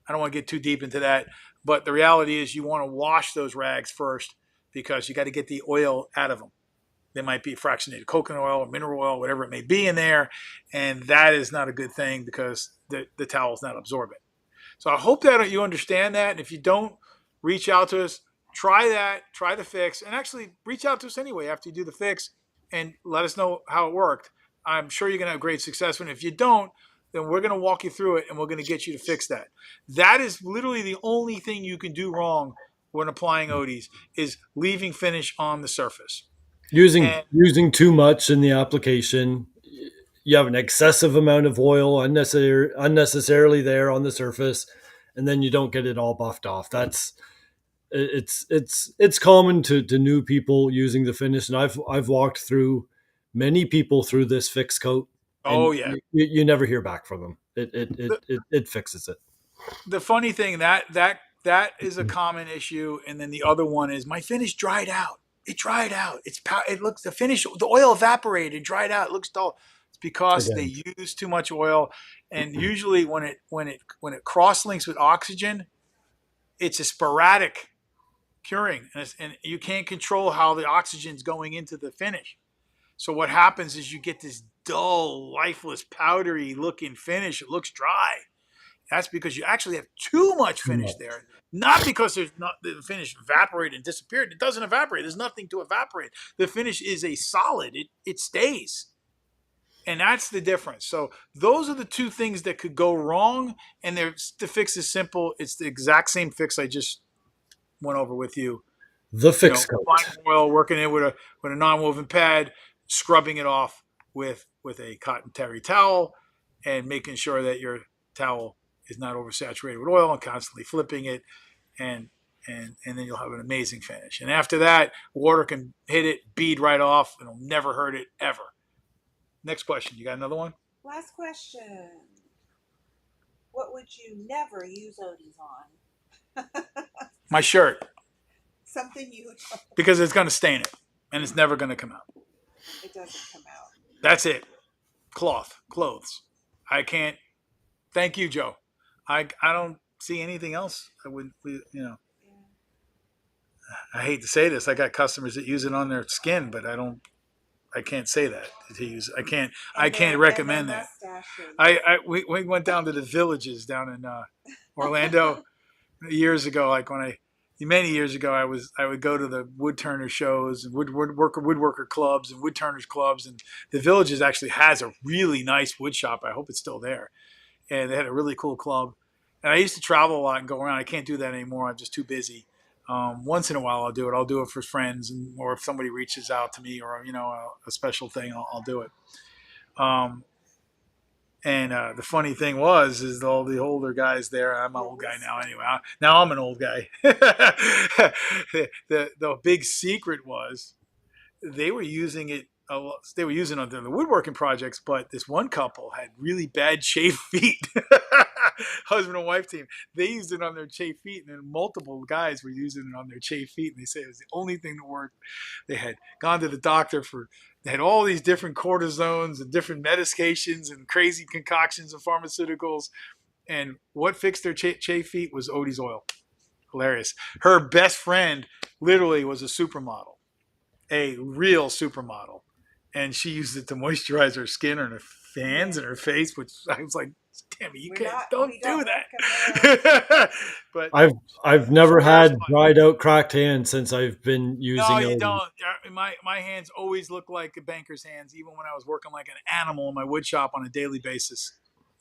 I don't want to get too deep into that, but the reality is you want to wash those rags first because you got to get the oil out of them. There might be fractionated coconut oil or mineral oil, whatever it may be in there, and that is not a good thing because the towel is not absorbent. So I hope that you understand that, and if you don't, reach out to us, try the fix, and actually reach out to us anyway after you do the fix and let us know how it worked. I'm sure you're going to have great success. And if you don't, then we're going to walk you through it and we're going to get you to fix that. That is literally the only thing you can do wrong when applying Odies is leaving finish on the surface. Using too much in the application. You have an excessive amount of oil unnecessarily there on the surface, and then you don't get it all buffed off. It's common to new people using the finish, and I've walked through many people through this fix coat. Oh yeah, you never hear back from them. It fixes it. The funny thing that is a common issue, and then the other one is my finish dried out. It dried out. It looks the oil evaporated, dried out. It looks dull. It's because they use too much oil, and usually when it cross links with oxygen, it's a sporadic curing, and you can't control how the oxygen's going into the finish. So what happens is you get this dull, lifeless, powdery looking finish. It looks dry. That's because you actually have too much finish there. Not because the finish evaporated and disappeared. It doesn't evaporate. There's nothing to evaporate. The finish is a solid. It stays. And that's the difference. So those are the two things that could go wrong. And the fix is simple. It's the exact same fix I just went over with you. The fix coat. Fine oil, working it with a non-woven pad, scrubbing it off with a cotton terry towel, and making sure that your towel is not oversaturated with oil, and constantly flipping it, and then you'll have an amazing finish. And after that, water can hit it, bead right off, and it'll never hurt it ever. Next question. You got another one? Last question. What would you never use Odies on? My shirt. Something you because it's going to stain it, and it's never going to come out. It doesn't come out. That's it. Clothes. I can't. Thank you, Joe. I don't see anything else. I wouldn't, Yeah. I hate to say this. I got customers that use it on their skin, but I can't say that to use. I can't And their recommend that. mustaches. We went down to the villages down in Orlando years ago. Like many years ago, I would go to the woodturner shows and woodworker clubs and woodturners clubs, and the villages actually has a really nice wood shop. I hope it's still there, and they had a really cool club. And I used to travel a lot and go around. I can't do that anymore. I'm just too busy. Once in a while, I'll do it. I'll do it for friends, or if somebody reaches out to me, or a special thing, I'll do it. Um, and the funny thing is all the older guys there. I'm an old guy now anyway. Now I'm an old guy. The big secret was they were using it. They were using it on the woodworking projects, but this one couple had really bad chafed feet. Husband and wife team. They used it on their chafed feet, and then multiple guys were using it on their chafed feet, and they said it was the only thing that worked. They had gone to the doctor they had all these different cortisones and different medications and crazy concoctions of pharmaceuticals, and what fixed their chafed feet was Odie's oil. Hilarious. Her best friend literally was a supermodel, a real supermodel, and she used it to moisturize her skin and her hands and her face, which I was like, damn it, don't do that. But I've never had dried out cracked hands since I've been using it. No, you don't. My hands always look like a banker's hands, even when I was working like an animal in my wood shop on a daily basis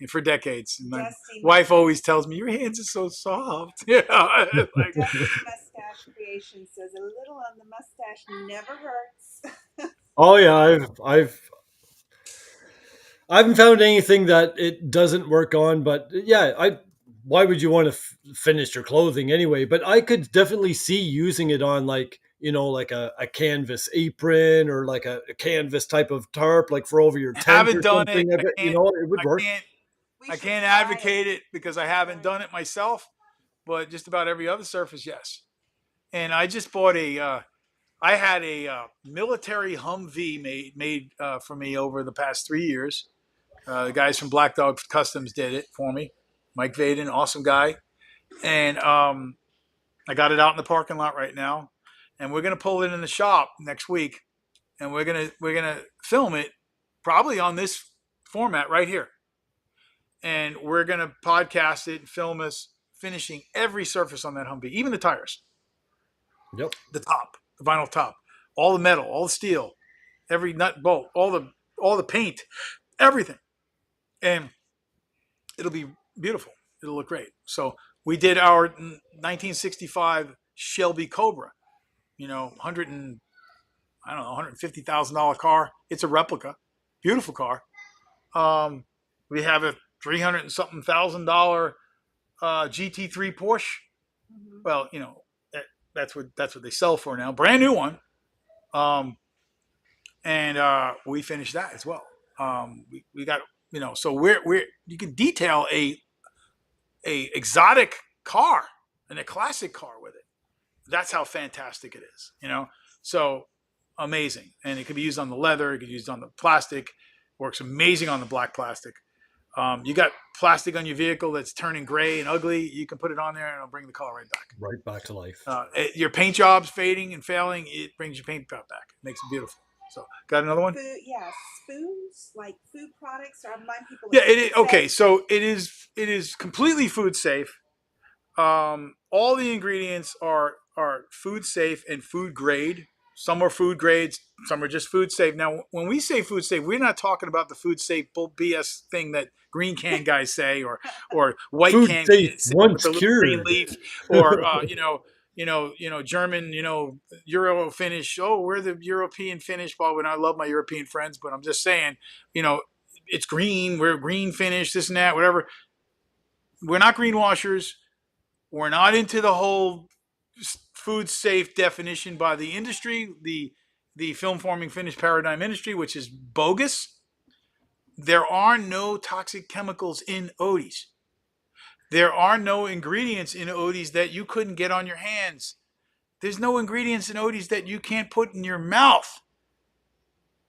for decades. And my wife always tells me, your hands are so soft. Yeah. Like, Dusty Mustache Creation says, a little on the mustache never hurts. Oh yeah, I haven't found anything that it doesn't work on, but yeah, why would you want to finish your clothing anyway? But I could definitely see using it on like like a canvas apron or like a canvas type of tarp, like for over your tent. Haven't done it. It would work. I can't advocate it because I haven't done it myself, but just about every other surface, yes. And I just bought I had a military Humvee made for me over the past 3 years. The guys from Black Dog Customs did it for me. Mike Vaden, awesome guy. And I got it out in the parking lot right now. And we're going to pull it in the shop next week. And we're gonna film it probably on this format right here. And we're going to podcast it and film us finishing every surface on that Humvee, even the tires. Yep. The top, the vinyl top, all the metal, all the steel, every nut bolt, all the paint, everything. And it'll be beautiful. It'll look great. So we did our 1965 Shelby Cobra, $150,000 car. It's a replica, beautiful car. We have a $300 and something thousand GT3 Porsche. Mm-hmm. Well, that's what they sell for now. Brand new one. And we finished that as well. We got, so we're you can detail a exotic car and a classic car with it. That's how fantastic it is, So amazing. And it can be used on the leather, it can be used on the plastic, works amazing on the black plastic. You got plastic on your vehicle that's turning gray and ugly, you can put it on there and it'll bring the color right back. Right back to life. Your paint job's fading and failing, it brings your paint job back. It makes it beautiful. So, got another one? Spoons, like food products. I remind people. Yeah, it is. Okay, so it is completely food safe. All the ingredients are food safe and food grade. Some are food grades, some are just food safe. Now, when we say food safe, we're not talking about the food safe bull BS thing that green can guys say, or white food can safe once with a cured. green leaf, or German, Euro finish. Oh, we're the European finish. Well, and I love my European friends, but I'm just saying, it's green. We're green finish, this and that, whatever. We're not greenwashers. We're not into the whole food safe definition by the industry, the film forming finish paradigm industry, which is bogus. There are no toxic chemicals in Odie's. There are no ingredients in Odie's that you couldn't get on your hands. There's no ingredients in Odie's that you can't put in your mouth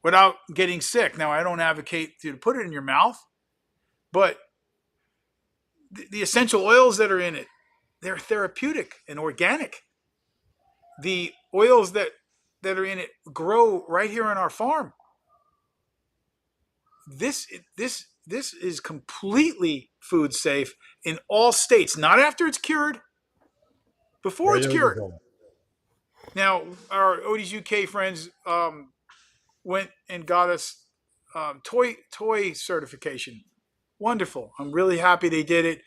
without getting sick. Now, I don't advocate to put it in your mouth, but the essential oils that are in it, they're therapeutic and organic. The oils that are in it grow right here on our farm. This is completely food safe in all states. Not after it's cured, before Right it's out of the cured. home. Now, our Odie's UK friends went and got us toy certification. Wonderful. I'm really happy they did it.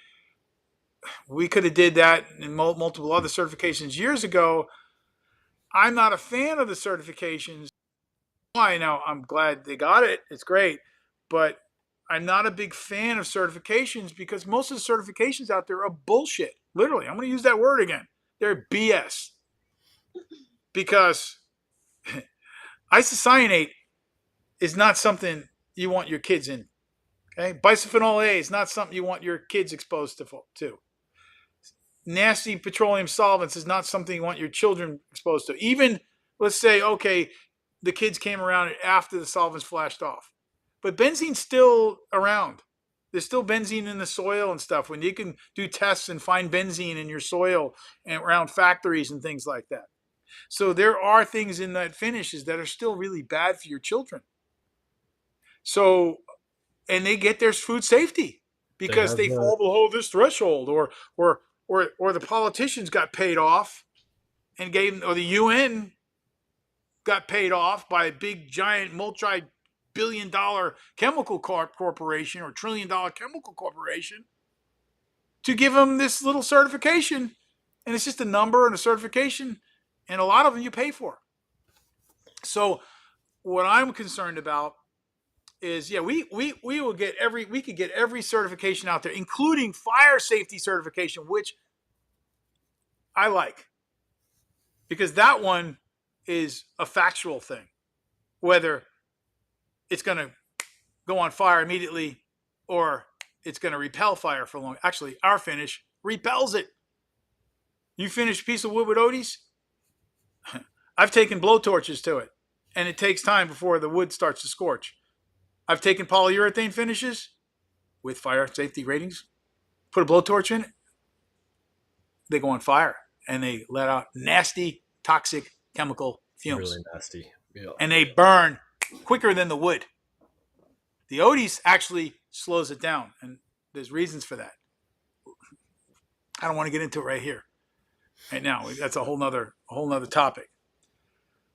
We could have did that in multiple other certifications years ago. I'm not a fan of the certifications. Why? Now, I'm glad they got it. It's great. But I'm not a big fan of certifications because most of the certifications out there are bullshit. Literally, I'm going to use that word again. They're BS. Because isocyanate is not something you want your kids in. Okay, bisphenol A is not something you want your kids exposed to. Nasty petroleum solvents is not something you want your children exposed to. Even, let's say, okay, the kids came around after the solvents flashed off, but benzene's still around. There's still benzene in the soil and stuff. When you can do tests and find benzene in your soil and around factories and things like that. So there are things in that finishes that are still really bad for your children. So, and they get their food safety They because have they fall below this threshold, or the politicians got paid off and gave, or the UN got paid off by a big giant multi-billion-dollar chemical corporation or trillion-dollar chemical corporation to give them this little certification, and it's just a number and a certification, and a lot of them you pay for. So what I'm concerned about is, yeah, we could get every certification out there, including fire safety certification, which I like, because that one is a factual thing, whether it's going to go on fire immediately or it's going to repel fire for long. Actually, our finish repels it. You finish a piece of wood with Odie's, I've taken blowtorches to it, and it takes time before the wood starts to scorch. I've taken polyurethane finishes with fire safety ratings, put a blowtorch in it, they go on fire, and they let out nasty, toxic chemical fumes. really nasty. Yeah. And they burn quicker than the wood. The Odie's actually slows it down, and there's reasons for that. I don't want to get into it right here, right now. That's a whole nother topic.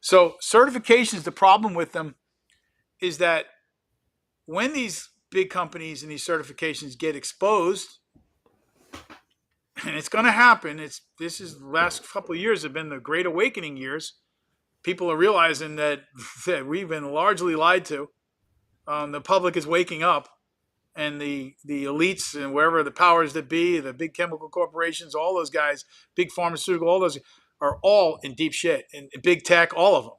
So certifications, the problem with them is that when these big companies and these certifications get exposed, and it's going to happen. This is the last couple of years have been the great awakening years. People are realizing that we've been largely lied to. The public is waking up, and the elites and wherever the powers that be, the big chemical corporations, all those guys, big pharmaceutical, all those are all in deep shit. And big tech, all of them,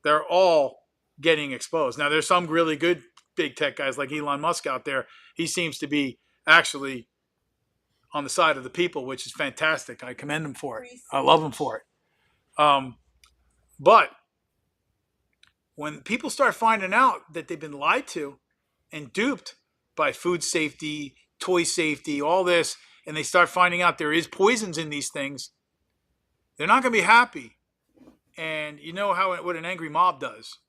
they're all getting exposed. Now, there's some really good big tech guys like Elon Musk out there. He seems to be actually on the side of the people, which is fantastic. I commend him for it. I love him for it. But when people start finding out that they've been lied to and duped by food safety, toy safety, all this, and they start finding out there is poisons in these things, they're not going to be happy. And you know what an angry mob does.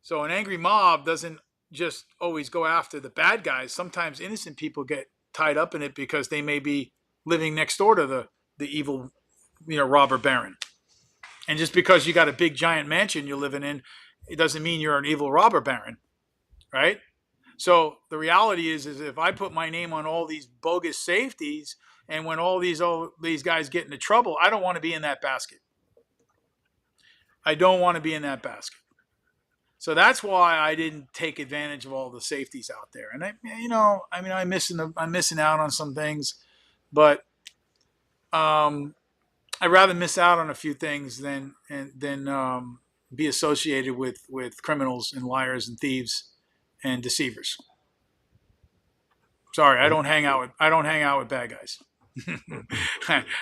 So an angry mob doesn't just always go after the bad guys. Sometimes innocent people get tied up in it because they may be living next door to the evil, robber baron. And just because you got a big giant mansion you're living in, it doesn't mean you're an evil robber baron, right? So the reality is if I put my name on all these bogus safeties, and when all these guys get into trouble, I don't want to be in that basket. I don't want to be in that basket. So that's why I didn't take advantage of all the safeties out there. And I'm missing out on some things, but I'd rather miss out on a few things than be associated with criminals and liars and thieves and deceivers. Sorry, I don't hang out with bad guys.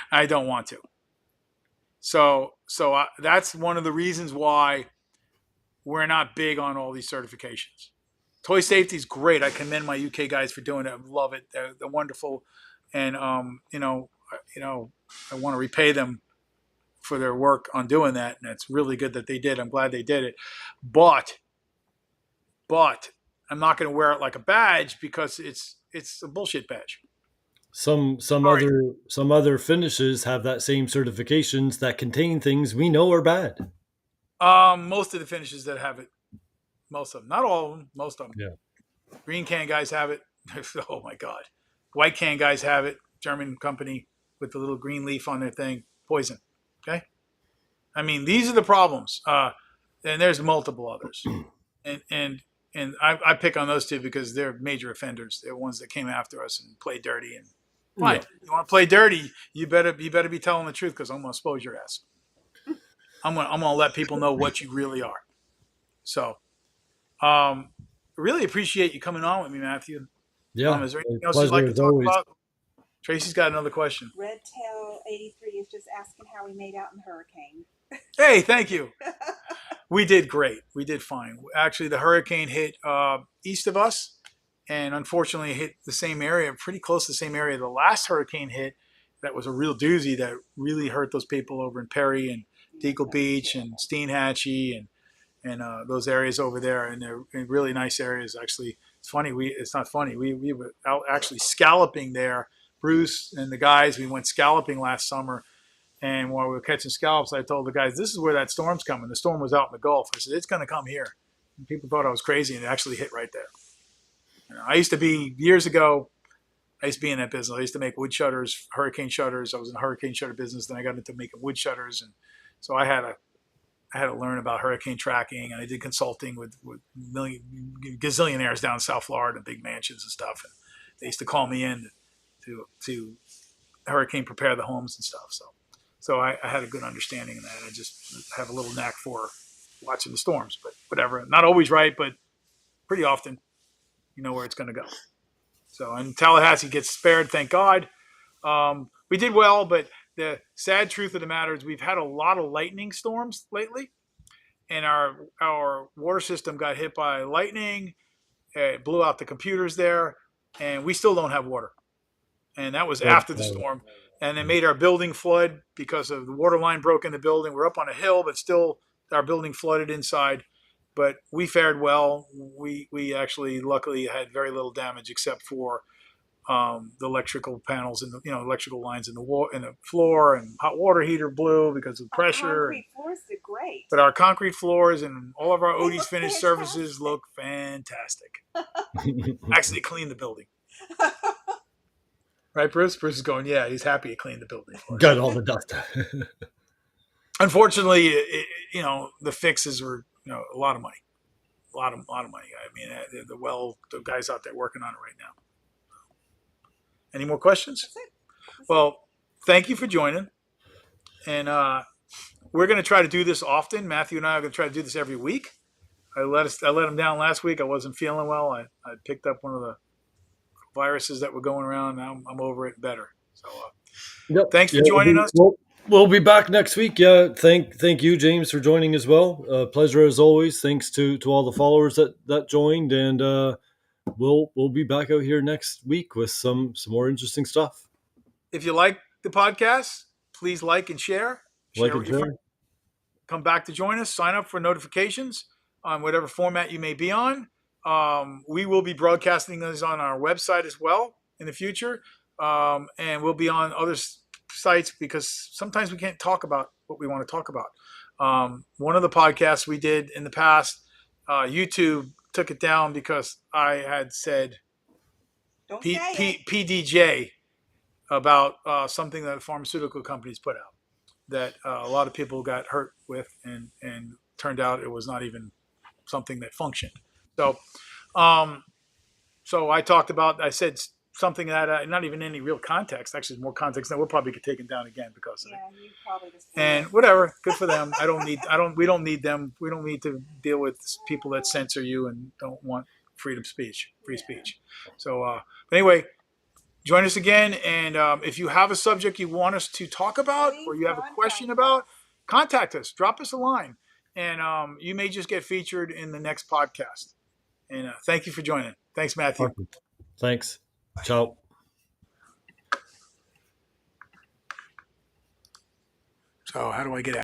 I don't want to. So that's one of the reasons why we're not big on all these certifications. Toy safety is great. I commend my UK guys for doing it. I love it. They're wonderful. and I want to repay them for their work on doing that, and it's really good that they did. I'm glad they did it, but I'm not going to wear it like a badge because it's a bullshit badge. Some Sorry. some other finishes have that same certifications that contain things we know are bad. Most of the finishes that have it, most of them, not all of them, most of them. Yeah. Green can guys have it. Oh my god. White can guys have it. German company with the little green leaf on their thing. Poison. Okay. I mean, these are the problems. And there's multiple others. And I pick on those two because they're major offenders. They're ones that came after us and played dirty. And fine, Yeah. you want to play dirty, you better be telling the truth because I'm gonna expose your ass. I'm gonna let people know what you really are. So, really appreciate you coming on with me, Matthew. Yeah. Is there anything else you'd like Pleasure to as talk always. about? Tracy's got another question. Redtail83 is just asking how we made out in the hurricane. Hey, thank you. We did great. We did fine. Actually, the hurricane hit east of us, and unfortunately, it hit the same area, pretty close to the same area the last hurricane hit. That was a real doozy that really hurt those people over in Perry and Deagle Beach and Steenhatchee and those areas over there. And they're in really nice areas. Actually, it's funny. It's not funny. We were out actually scalloping there. Bruce and the guys, we went scalloping last summer. And while we were catching scallops, I told the guys, this is where that storm's coming. The storm was out in the Gulf. I said, it's going to come here. And people thought I was crazy, and it actually hit right there. I used to be, years ago, I used to be in that business. I used to make wood shutters, hurricane shutters. I was in the hurricane shutter business. Then I got into making wood shutters. And so I had to learn about hurricane tracking, and I did consulting with gazillionaires down in South Florida, big mansions and stuff. And they used to call me in to hurricane prepare the homes and stuff. So I had a good understanding of that. I just have a little knack for watching the storms, but whatever. Not always right, but pretty often you know where it's going to go. So, and Tallahassee gets spared, thank God. We did well, but the sad truth of the matter is we've had a lot of lightning storms lately, and our water system got hit by lightning. It blew out the computers there, and we still don't have water. And that was after the storm. And it made our building flood because of the water line broke in the building. We're up on a hill, but still our building flooded inside. But we fared well. We actually luckily had very little damage except for the electrical panels and the electrical lines in the floor, and hot water heater blew because of pressure. Concrete floors did great. But our concrete floors and all of our Odie's finished services look fantastic. Actually cleaned the building. Right, Bruce? Bruce is going, yeah, he's happy he cleaned the building for us. Got all the dust. Unfortunately, the fixes were, a lot of money. A lot of money. I mean, the guys out there working on it right now. Any more questions? That's it. Well, thank you for joining. And we're going to try to do this often. Matthew and I are going to try to do this every week. I let him down last week. I wasn't feeling well. I picked up one of the viruses that were going around. Now I'm over it better. So thanks for joining us. We'll be back next week. Yeah, thank you, James, for joining as well. Pleasure as always. Thanks to all the followers that joined, and we'll be back out here next week with some more interesting stuff. If you like the podcast, please like and share. Like and share. Come back to join us. Sign up for notifications on whatever format you may be on. We will be broadcasting those on our website as well in the future, and we'll be on other sites because sometimes we can't talk about what we want to talk about. One of the podcasts we did in the past, YouTube took it down because I had said PDJ about something that pharmaceutical companies put out that a lot of people got hurt with, and turned out it was not even something that functioned. So I said something that not even any real context. Actually, more context. Now we'll probably get taken down again because of it. Yeah, you probably just. And whatever, good for them. We don't need them. We don't need to deal with people that censor you and don't want free speech. So, but anyway, join us again. And if you have a subject you want us to talk about, or you have a question about, contact us. Drop us a line, and you may just get featured in the next podcast. And thank you for joining. Thanks, Matthew. Thanks. Ciao. So how do I get out?